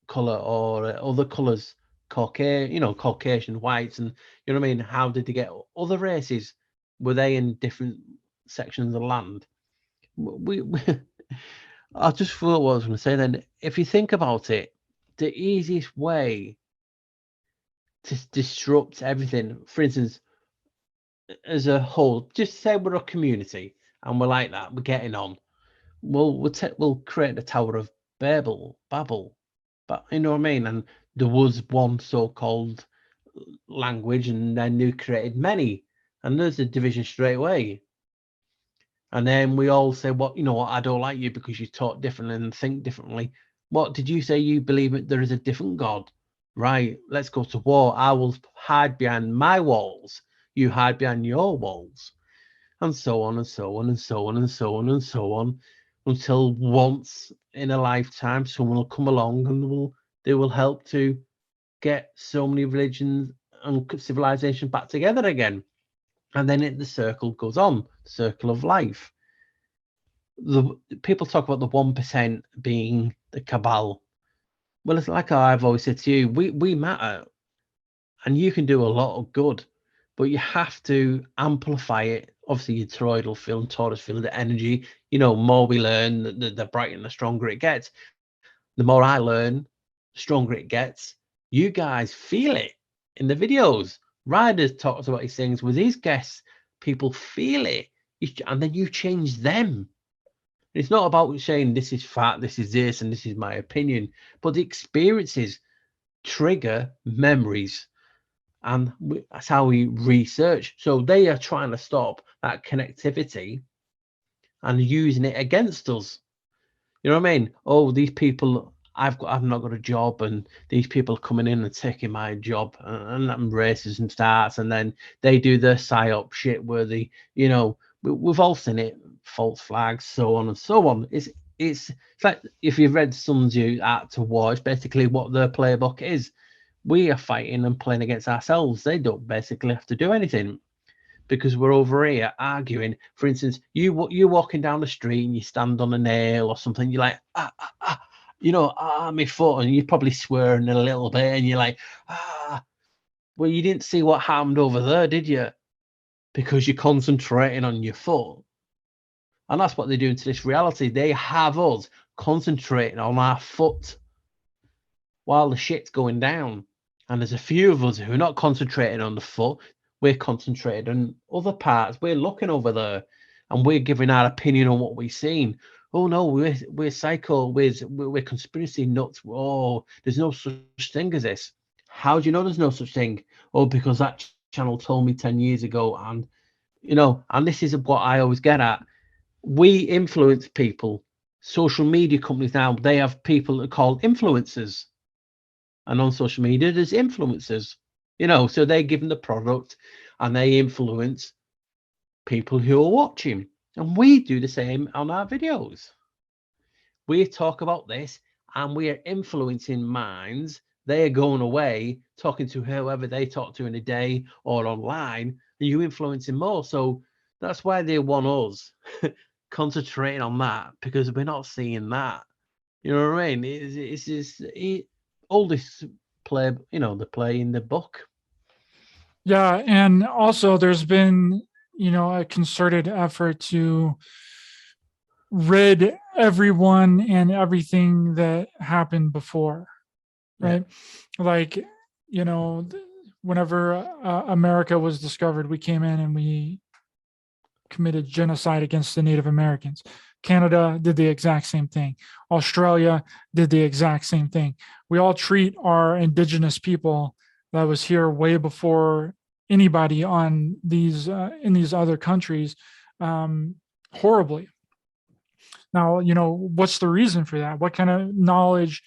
color or other colors, Caucasian whites, and you know what I mean? How did they get other races? Were they in different sections of the land? We I just thought what I was going to say then. If you think about it, the easiest way to disrupt everything. For instance, as a whole, just say we're a community and we're like that, we're getting on. We'll create the Tower of Babel, but you know what I mean. And there was one so-called language, and then you created many, and there's a division straight away. And then we all say, "What, you know what? I don't like you because you talk differently and think differently." What did you say? You believe that there is a different God, right? Let's go to war. I will hide behind my walls. You hide behind your walls, and so on and so on and so on and so on and so on, until once in a lifetime someone will come along and they will help to get so many religions and civilization back together again. And then the circle goes on, the circle of life. The people talk about the 1% being the cabal. Well, it's like I've always said to you, we matter, and you can do a lot of good, but you have to amplify it. Obviously, your toroidal field and torus field, the energy, you know, more we learn, the brighter and the stronger it gets. The more I learn, the stronger it gets. You guys feel it in the videos. Ryder talks about his things with his guests. People feel it, and then you change them. It's not about saying this is fact, this is this, and this is my opinion, but the experiences trigger memories, and that's how we research. So they are trying to stop that connectivity and using it against us. You know what I mean? Oh, these people, I've not got a job, and these people are coming in and taking my job, and racism starts, and then they do the psyop shit where they, you know, we've all seen it, false flags, so on and so on. It's like if you've read Sun Tzu Art to War, it's basically what their playbook is. We are fighting and playing against ourselves. They don't basically have to do anything, because we're over here arguing. For instance, you're walking down the street and you stand on a nail or something. You're like, you know, my foot, and you're probably swearing a little bit, and you're like, well, you didn't see what happened over there, did you? Because you're concentrating on your foot. And that's what they're doing to this reality. They have us concentrating on our foot while the shit's going down. And there's a few of us who are not concentrating on the foot. We're concentrated on other parts. We're looking over there, and we're giving our opinion on what we've seen. Oh no, we're psycho. We're conspiracy nuts. Oh, there's no such thing as this. How do you know there's no such thing? Oh, because that channel told me 10 years ago. And you know, and this is what I always get at. We influence people. Social media companies now, they have people that are called influencers. And on social media, there's influencers, you know, so they give them the product and they influence people who are watching. And we do the same on our videos. We talk about this and we are influencing minds. They are going away, talking to whoever they talk to in a day or online, and you influencing more. So that's why they want us concentrating on that, because we're not seeing that. You know what I mean? It's just all this play, you know, the play in the book. Yeah, and also there's been, you know, a concerted effort to rid everyone and everything that happened before, right? Like, you know, whenever America was discovered, we came in and we committed genocide against the Native Americans. Canada did the exact same thing. Australia did the exact same thing. We all treat our indigenous people that was here way before anybody on these in these other countries horribly. Now, you know, what's the reason for that? What kind of knowledge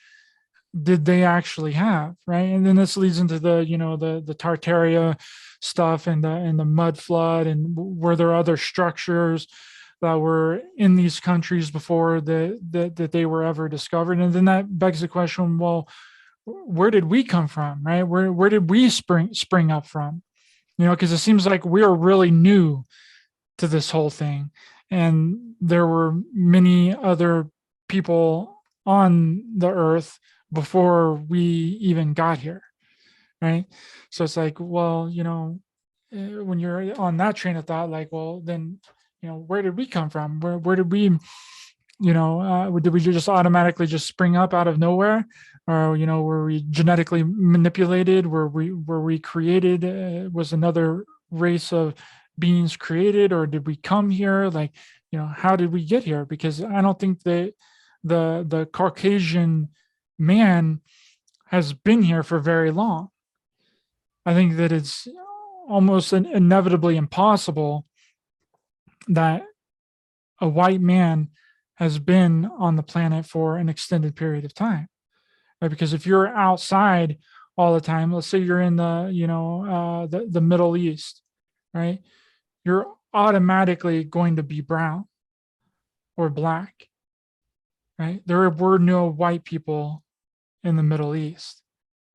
did they actually have, right? And then this leads into the, you know, the Tartaria stuff and the mud flood, and were there other structures that were in these countries before that they were ever discovered? And then that begs the question, well, where did we come from, right? Where did we spring up from? You know, because it seems like we are really new to this whole thing, and there were many other people on the earth before we even got here, right? So it's like, well, you know, when you're on that train of thought, like, well, then, you know, where did we come from? Where did we Did we just automatically just spring up out of nowhere? Or, were we genetically manipulated? Were we created? Was another race of beings created, or did we come here? Like, how did we get here? Because I don't think that the Caucasian man has been here for very long. I think that it's almost inevitably impossible that a white man has been on the planet for an extended period of time, right? Because if you're outside all the time, let's say you're in the Middle East, right? You're automatically going to be brown or black, right? There were no white people in the Middle East.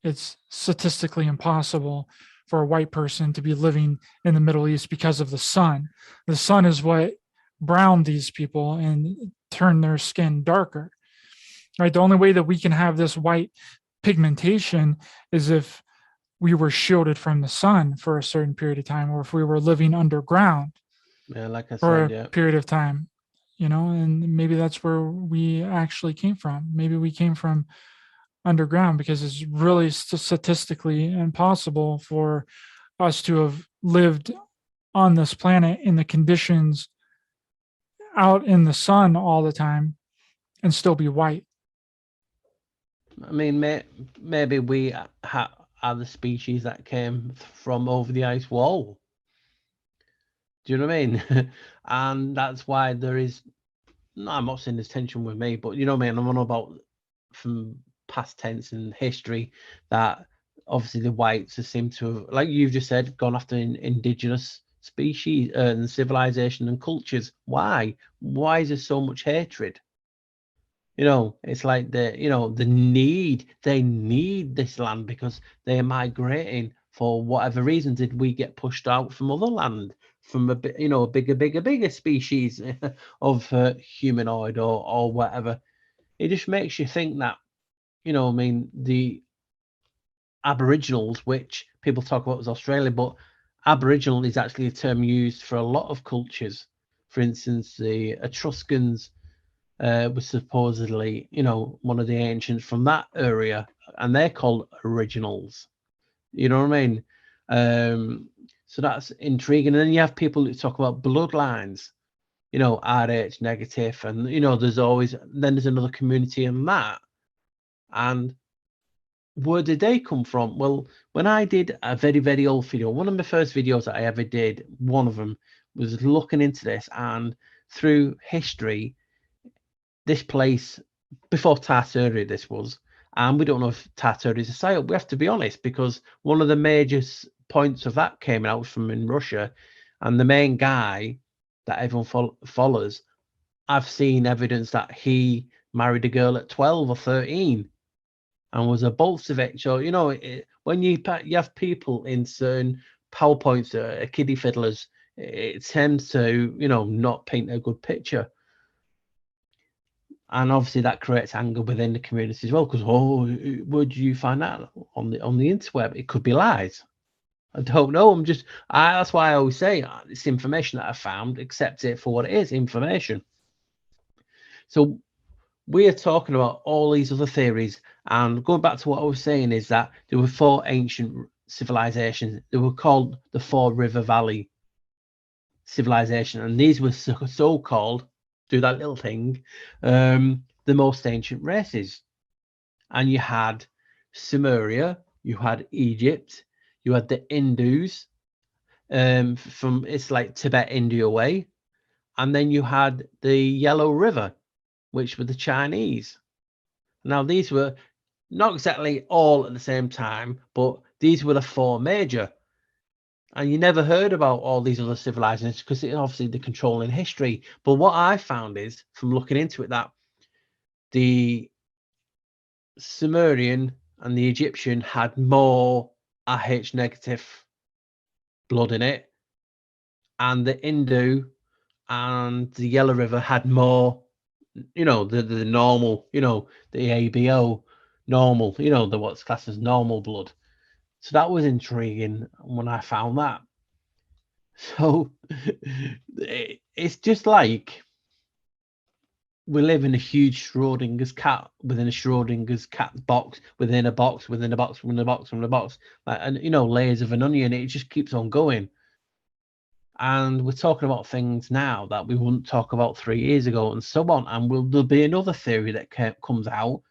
It's statistically impossible for a white person to be living in the Middle East because of the sun. The sun is what browned these people and turned their skin darker, right? The only way that we can have this white pigmentation is if we were shielded from the sun for a certain period of time, or if we were living underground like I for said, a period of time, and maybe that's where we actually came from. Maybe we came from underground, because it's really statistically impossible for us to have lived on this planet in the conditions out in the sun all the time and still be white. I mean, maybe we are the species that came from over the ice wall. Do you know what I mean? And that's why there is. No, I'm not saying there's tension with me, but you know what I mean. I'm on about from past tense and history that obviously the whites seem to have, like you've just said, gone after indigenous species and civilization and cultures. Why? Why is there so much hatred? It's like they need this land because they're migrating for whatever reason. Did we get pushed out from other land, from a bigger species of humanoid or whatever? It just makes you think that, I mean, the Aboriginals, which people talk about as Australia, but Aboriginal is actually a term used for a lot of cultures. For instance, the Etruscans was supposedly, one of the ancients from that area, and they're called originals. You know what I mean? So that's intriguing. And then you have people who talk about bloodlines, RH negative, and there's another community in that. And where did they come from? Well, when I did a very, very old video, one of my first videos that I ever did, one of them was looking into this, and through history, this place, before Tartary this was, and we don't know if Tartary is a psyop. We have to be honest, because one of the major points of that came out from in Russia, and the main guy that everyone follows, I've seen evidence that he married a girl at 12 or 13 and was a Bolshevik. So, when you have people in certain PowerPoints that are kiddie fiddlers, it tends to, not paint a good picture. And obviously that creates anger within the community as well, because would you find that on the interweb? It could be lies. I don't know. That's why I always say it's information that I found. Accept it for what it is, information. So we are talking about all these other theories, and going back to what I was saying is that there were 4 ancient civilizations. They were called the 4 River Valley civilization, and these were so-called, do that little thing, the most ancient races. And you had Sumeria, you had Egypt, you had the Hindus, from it's like Tibet, India way, and then you had the Yellow River, which were the Chinese. Now these were not exactly all at the same time, but these were the 4 major. And you never heard about all these other civilizations because obviously they're controlling history. But what I found is, from looking into it, that the Sumerian and the Egyptian had more RH negative blood in it, and the Hindu and the Yellow River had more, the normal, the ABO normal, the what's classed as normal blood. So that was intriguing when I found that. So it's just like, we live in a huge Schrodinger's cat within a Schrodinger's cat box within a box within a box within a box within a box, and layers of an onion. It just keeps on going. And we're talking about things now that we wouldn't talk about 3 years ago, and so on. And there'll be another theory that comes out,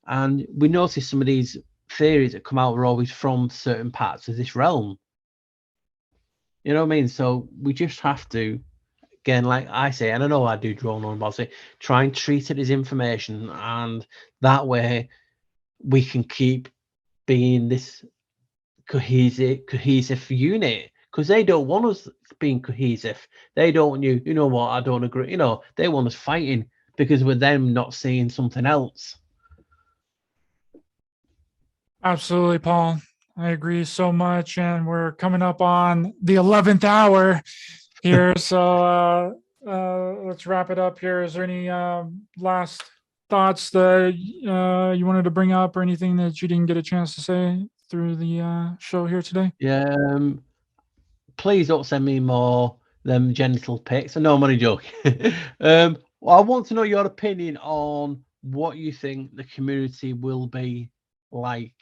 and we notice some of these theories that come out are always from certain parts of this realm. You know what I mean? So we just have to, again, like I say, and I know I do drone on about it, try and treat it as information, and that way we can keep being this cohesive unit, because they don't want us being cohesive. They don't want you know what, I don't agree, they want us fighting because we're them not seeing something else. Absolutely, Paul. I agree so much. And we're coming up on the 11th hour here. So let's wrap it up here. Is there any last thoughts that you wanted to bring up, or anything that you didn't get a chance to say through the show here today? Yeah. Please don't send me more them genital pics. No, I'm only joking. I want to know your opinion on what you think the community will be like,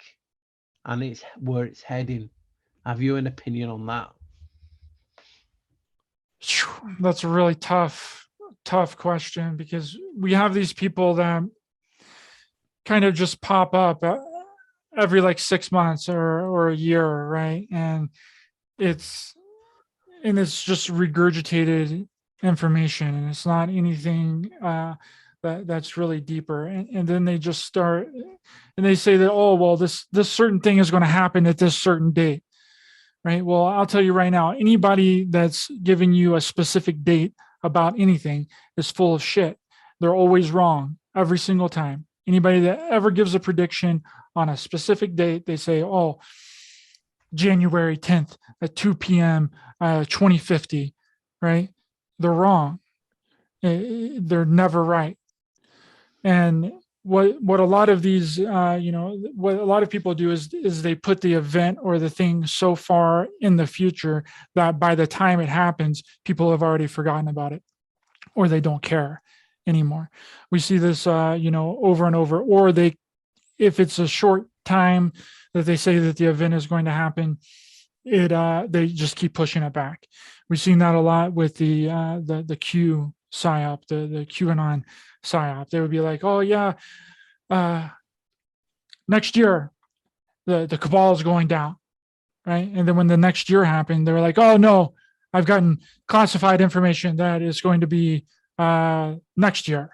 and where it's heading. Have you an opinion on that? That's a really tough question, because we have these people that kind of just pop up every like 6 months or a year, right? And it's just regurgitated information, and it's not anything that's really deeper. And then they just start, and they say that, oh well, this certain thing is going to happen at this certain date, right? Well, I'll tell you right now, anybody that's giving you a specific date about anything is full of shit. They're always wrong every single time. Anybody that ever gives a prediction on a specific date, they say, oh, January 10th at 2 p.m. 2050, right? They're wrong. They're never right. And what a lot of these, what a lot of people do is they put the event or the thing so far in the future that by the time it happens, people have already forgotten about it, or they don't care anymore. We see this, over and over. Or if it's a short time that they say that the event is going to happen, they just keep pushing it back. We've seen that a lot with the Q psyop, the QAnon psyop. They would be like, oh yeah, next year the cabal is going down, right? And then when the next year happened, they were like, oh no, I've gotten classified information that is going to be next year.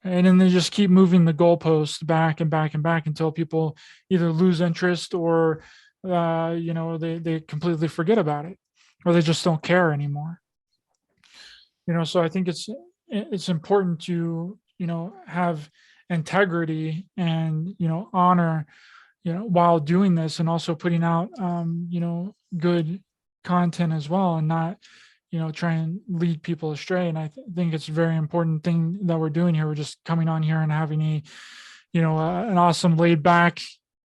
And then they just keep moving the goalposts back and back and back until people either lose interest, or they completely forget about it, or they just don't care anymore. So I think it's important to have integrity and honor while doing this, and also putting out good content as well, and not try and lead people astray. And I think it's a very important thing that we're doing here. We're just coming on here and having an awesome laid back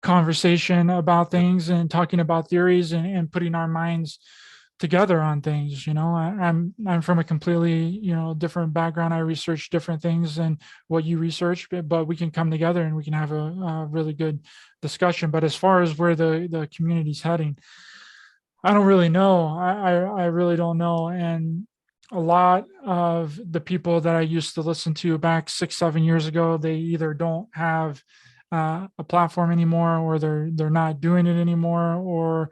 conversation about things, and talking about theories, and putting our minds together on things. I'm from a completely different background. I research different things than what you research, but we can come together and we can have a really good discussion. But as far as where the community's heading, I don't really know. I really don't know. And a lot of the people that I used to listen to back 6-7 years ago, they either don't have a platform anymore, or they're not doing it anymore, or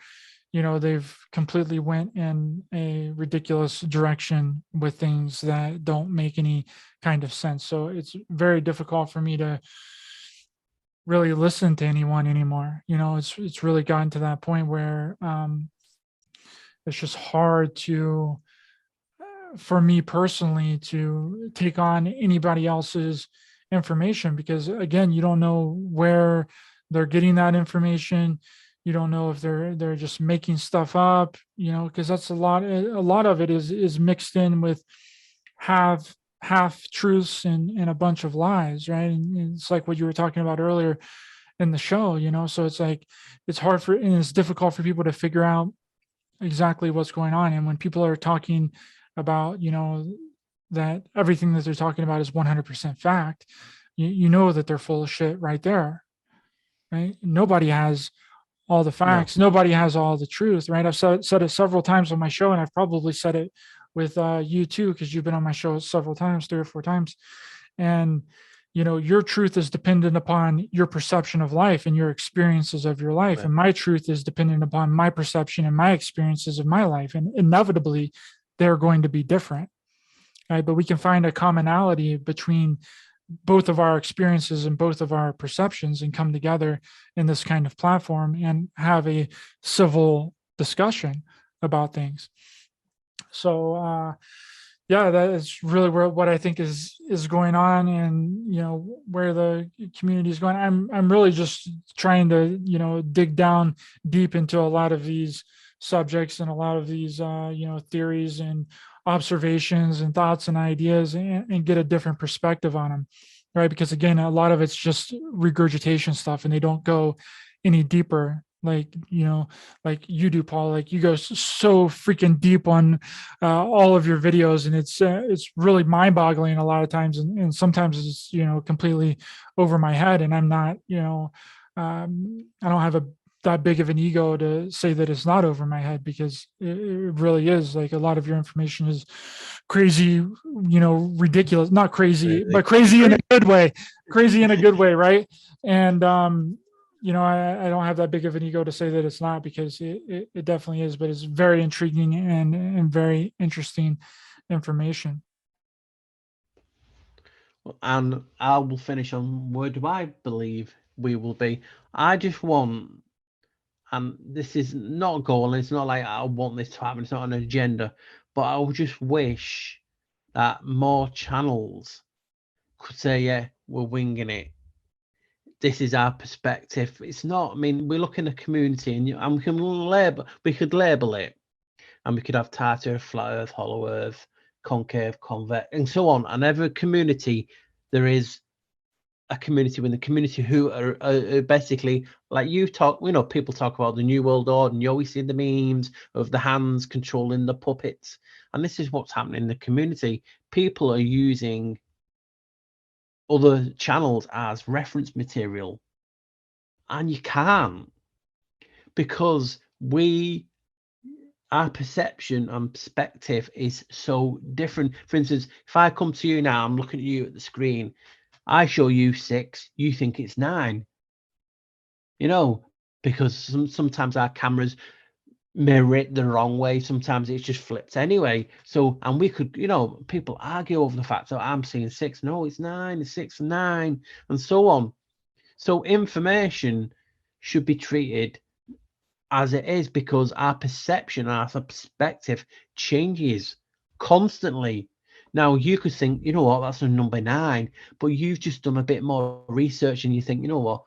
they've completely went in a ridiculous direction with things that don't make any kind of sense. So it's very difficult for me to really listen to anyone anymore. It's really gotten to that point where it's just hard for me personally to take on anybody else's information, because again, you don't know where they're getting that information. You don't know if they're just making stuff up, because that's a lot of it is mixed in with half truths and a bunch of lies, right? And it's like what you were talking about earlier in the show, so it's like it's difficult for people to figure out exactly what's going on. And when people are talking about that everything that they're talking about is 100% fact, you know that they're full of shit right there, right? Nobody has all the No. facts. Nobody has all the truth, right? I've said it several times on my show, and I've probably said it with you too, because you've been on my show several times, 3 or 4 times. And your truth is dependent upon your perception of life and your experiences of your life, Right. and my truth is dependent upon my perception and my experiences of my life. And inevitably, they're going to be different, right? But we can find a commonality between both of our experiences and both of our perceptions and come together in this kind of platform and have a civil discussion about things. So yeah, that is really what I think is going on, and where the community is going. I'm really just trying to dig down deep into a lot of these subjects and a lot of these theories and observations and thoughts and ideas, and get a different perspective on them, right? Because again, a lot of it's just regurgitation stuff, and they don't go any deeper, like like you do, Paul. Like, you go so freaking deep on all of your videos, and it's really mind-boggling a lot of times, and sometimes it's completely over my head, and I'm not I don't have that big of an ego to say that it's not over my head, because it really is. Like, a lot of your information is crazy, ridiculous, not crazy, but crazy in a good way, crazy in a good way, right? And I don't have that big of an ego to say that it's not, because it definitely is, but it's very intriguing and very interesting information. And I will finish on where do I believe we will be. I just want, and this is not a goal, and it's not like I want this to happen, it's not an agenda, but I would just wish that more channels could say, yeah, we're winging it. This is our perspective. It's not, I mean, we look in the community, and we could label it, and we could have Tartar, flat earth, hollow earth, concave, convex, and so on. And every community, there is a community within the community who are basically, like you talk, people talk about the New World Order, and you always see the memes of the hands controlling the puppets. And this is what's happening in the community. People are using other channels as reference material, and you can't, because our perception and perspective is so different. For instance, if I come to you now, I'm looking at you at the screen, I show you 6, you think it's 9, because sometimes our cameras mirror it the wrong way, sometimes it's just flipped anyway. So, and we could, people argue over the fact that I'm seeing 6, no, it's 9, it's 6 and 9, and so on. So information should be treated as it is, because our perception, our perspective changes constantly. Now, you could think, you know what, that's a number 9, but you've just done a bit more research, and you think, you know what,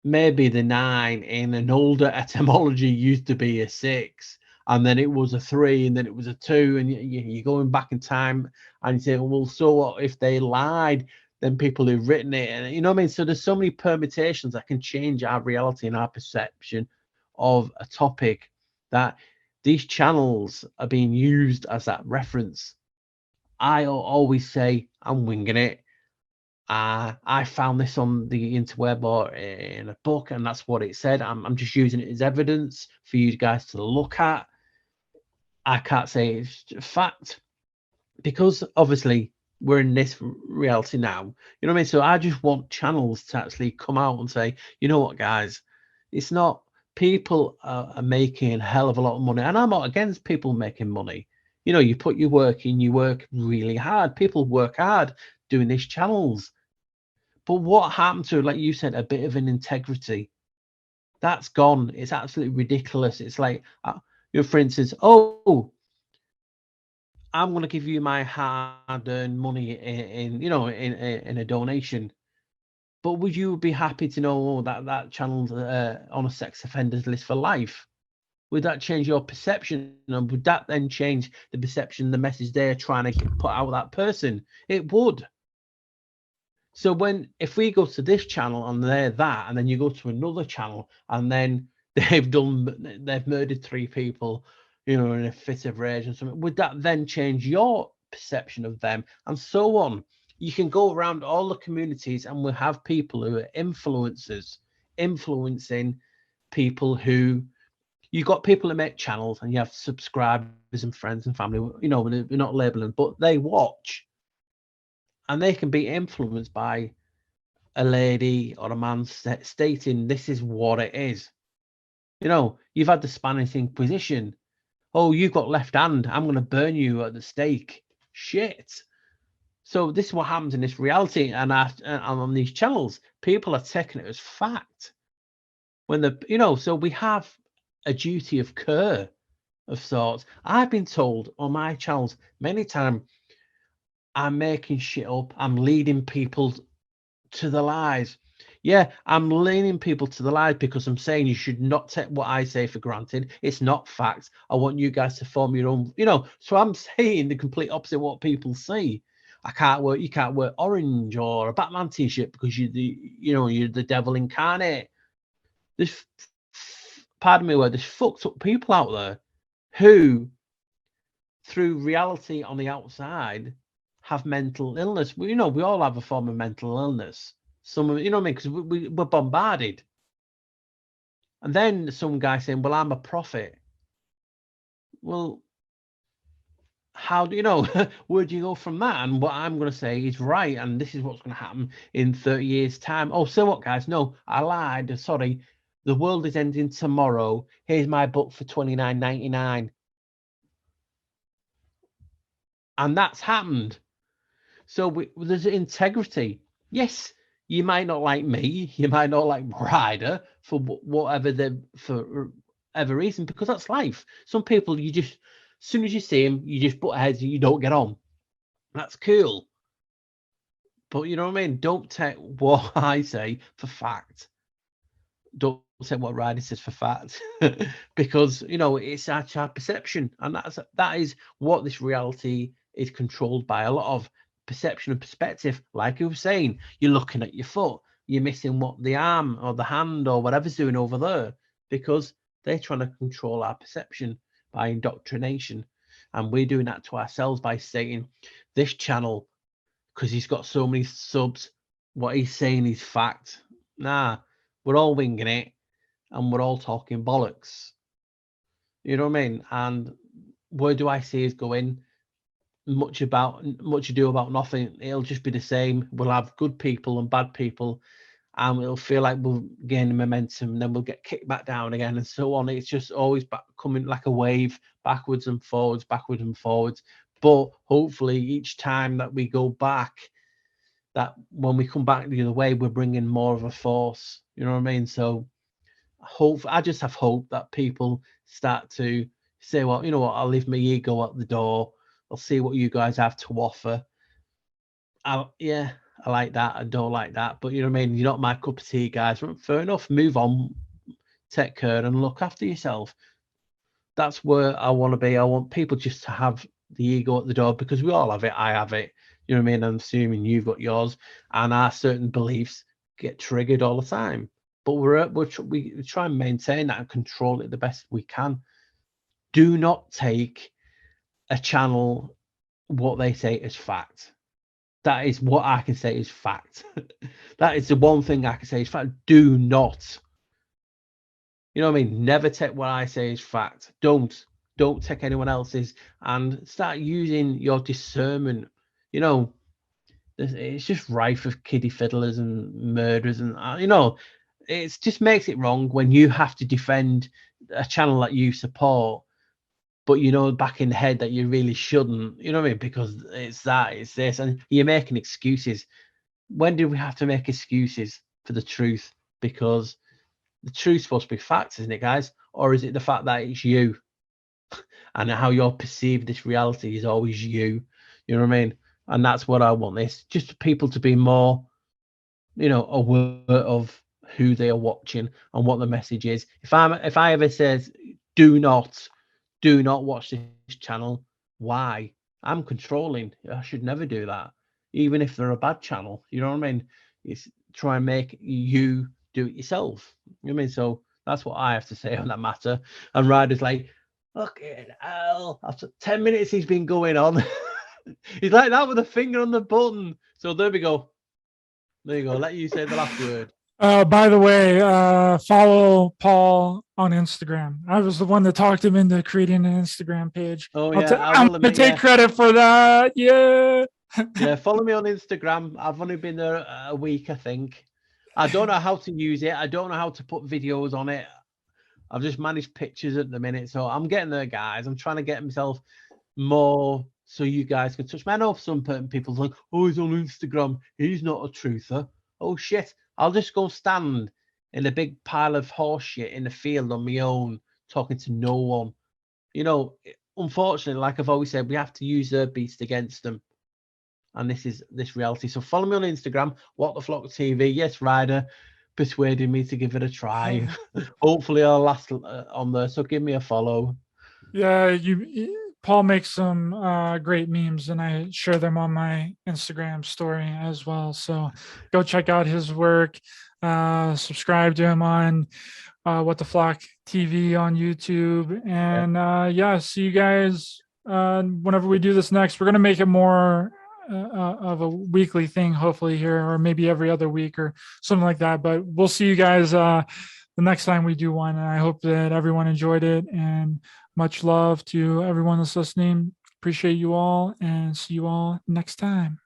maybe the 9 in an older etymology used to be a 6, and then it was a 3, and then it was a 2, and you're going back in time, and you say, well, so what if they lied? Then people who've written it, and you know what I mean? So there's so many permutations that can change our reality and our perception of a topic, that these channels are being used as that reference. I always say I'm winging it. I found this on the interweb or in a book, and that's what it said. I'm just using it as evidence for you guys to look at. I can't say it's a fact, because obviously we're in this reality now. You know what I mean? So I just want channels to actually come out and say, you know what, guys, it's not, people are making a hell of a lot of money, and I'm not against people making money. You put your work in, you work really hard. People work hard doing these channels. But what happened to, like you said, a bit of an integrity? That's gone. It's absolutely ridiculous. It's like, for instance, oh, I'm going to give you my hard-earned money in a donation. But would you be happy to know that channel's on a sex offenders list for life? Would that change your perception? And would that then change the perception, the message they're trying to put out that person? It would. So if we go to this channel and they're that, and then you go to another channel and then they've murdered 3 people, in a fit of rage and something, would that then change your perception of them, and so on. You can go around all the communities and we'll have people who are influencers, influencing people who, you've got people that make channels and you have subscribers and friends and family, you know, we're not labeling, but they watch and they can be influenced by a lady or a man stating this is what it is. You know, you've had the Spanish Inquisition. Oh, you've got left hand. I'm going to burn you at the stake. Shit. So this is what happens in this reality, and on these channels, people are taking it as fact. When the, you know, so we have a duty of care of sorts. I've been told on my channels many times, I'm making shit up. I'm leading people to the lies. Yeah, I'm leading people to the lies because I'm saying you should not take what I say for granted. It's not fact. I want you guys to form your own, you know. So I'm saying the complete opposite of what people say. I can't wear, you can't wear orange or a Batman t-shirt because you're the, you know, you're the devil incarnate. There's, pardon me, where there's fucked up people out there who, through reality on the outside, have mental illness. You know, we all have a form of mental illness. Some of, you know what I mean? Because we're bombarded. And then some guy saying, well, I'm a prophet. Well, how do you know? Where do you go from that? And what I'm going to say is right. And this is what's going to happen in 30 years' time. Oh, so what, guys? No, I lied. Sorry. The world is ending tomorrow. Here's my book for $29.99. And that's happened. So there's integrity. Yes, you might not like me. You might not like Ryder for whatever reason, because that's life. Some people, you just, as soon as you see him, you just butt heads and you don't get on. That's cool. But you know what I mean? Don't take what I say for fact. Don't say what Ryder says for fact. Because, you know, it's our perception. And that is what this reality is controlled by. A lot of perception and perspective. Like you were saying, you're looking at your foot, you're missing what the arm or the hand or whatever's doing over there, because they're trying to control our perception by indoctrination. And we're doing that to ourselves by saying this channel, because he's got so many subs, what he's saying is fact. Nah, we're all winging it and we're all talking bollocks. You know what I mean? And where do I see us going? Much ado about nothing. It'll just be the same. We'll have good people and bad people, and it'll feel like we'll gain momentum, and then we'll get kicked back down again, and so on. It's just always coming like a wave, backwards and forwards, backwards and forwards. But hopefully, each time that we go back, that when we come back the other way, we're bringing more of a force. You know what I mean? So, I just have hope that people start to say, well, you know what, I'll leave my ego at the door. I'll see what you guys have to offer. Yeah, I like that. I don't like that. But you know what I mean? You're not my cup of tea, guys. Fair enough. Move on. Take care and look after yourself. That's where I want to be. I want people just to have the ego at the door, because we all have it. I have it. You know what I mean? I'm assuming you've got yours. And our certain beliefs get triggered all the time. But we try and maintain that and control it the best we can. Do not take a channel what they say is fact. That is what I can say is fact. That is the one thing I can say is fact. Do not, you know what I mean? Never take what I say is fact. Don't take anyone else's, and start using your discernment. You know, it's just rife with kiddie fiddlers and murderers, and you know, it just makes it wrong when you have to defend a channel that you support, but you know back in the head that you really shouldn't, you know what I mean? Because it's this, and you're making excuses. When do we have to make excuses for the truth? Because the truth's supposed to be facts, isn't it, guys? Or is it the fact that it's you? And how you're perceived this reality is always you. You know what I mean? And that's what I want. This just people to be more, you know, aware of who they are watching and what the message is. If I ever says do not watch this channel, why? I'm controlling. I should never do that, even if they're a bad channel. You know what I mean? It's try and make you do it yourself. You know what I mean? So that's what I have to say on that matter. And Ryder's like, fucking hell, after 10 minutes he's been going on. He's like that with a finger on the button. So there we go. There you go. Let you say the last word. By the way, follow Paul on Instagram. I was the one that talked him into creating an Instagram page. Oh I'm yeah, I gonna will admit, take yeah. credit for that. Yeah. Yeah, follow me on Instagram. I've only been there a week, I think. I don't know how to use it. I don't know how to put videos on it. I've just managed pictures at the minute, so I'm getting there, guys. I'm trying to get myself more so you guys can touch me. I know some people like, oh, he's on Instagram. He's not a truther. Oh shit! I'll just go stand in a big pile of horse shit in the field on my own, talking to no one. You know, unfortunately, like I've always said, we have to use their beast against them. And this is this reality. So follow me on Instagram, Whattheflocktv. Yes, Ryder persuaded me to give it a try. Hopefully I'll last on there. So give me a follow. Yeah, Paul makes some great memes, and I share them on my Instagram story as well. So go check out his work. Subscribe to him on What the Flock TV on YouTube, and yeah, see you guys whenever we do this next. We're gonna make it more of a weekly thing, hopefully here, or maybe every other week or something like that. But we'll see you guys the next time we do one. And I hope that everyone enjoyed it, and much love to everyone that's listening. Appreciate you all, and see you all next time.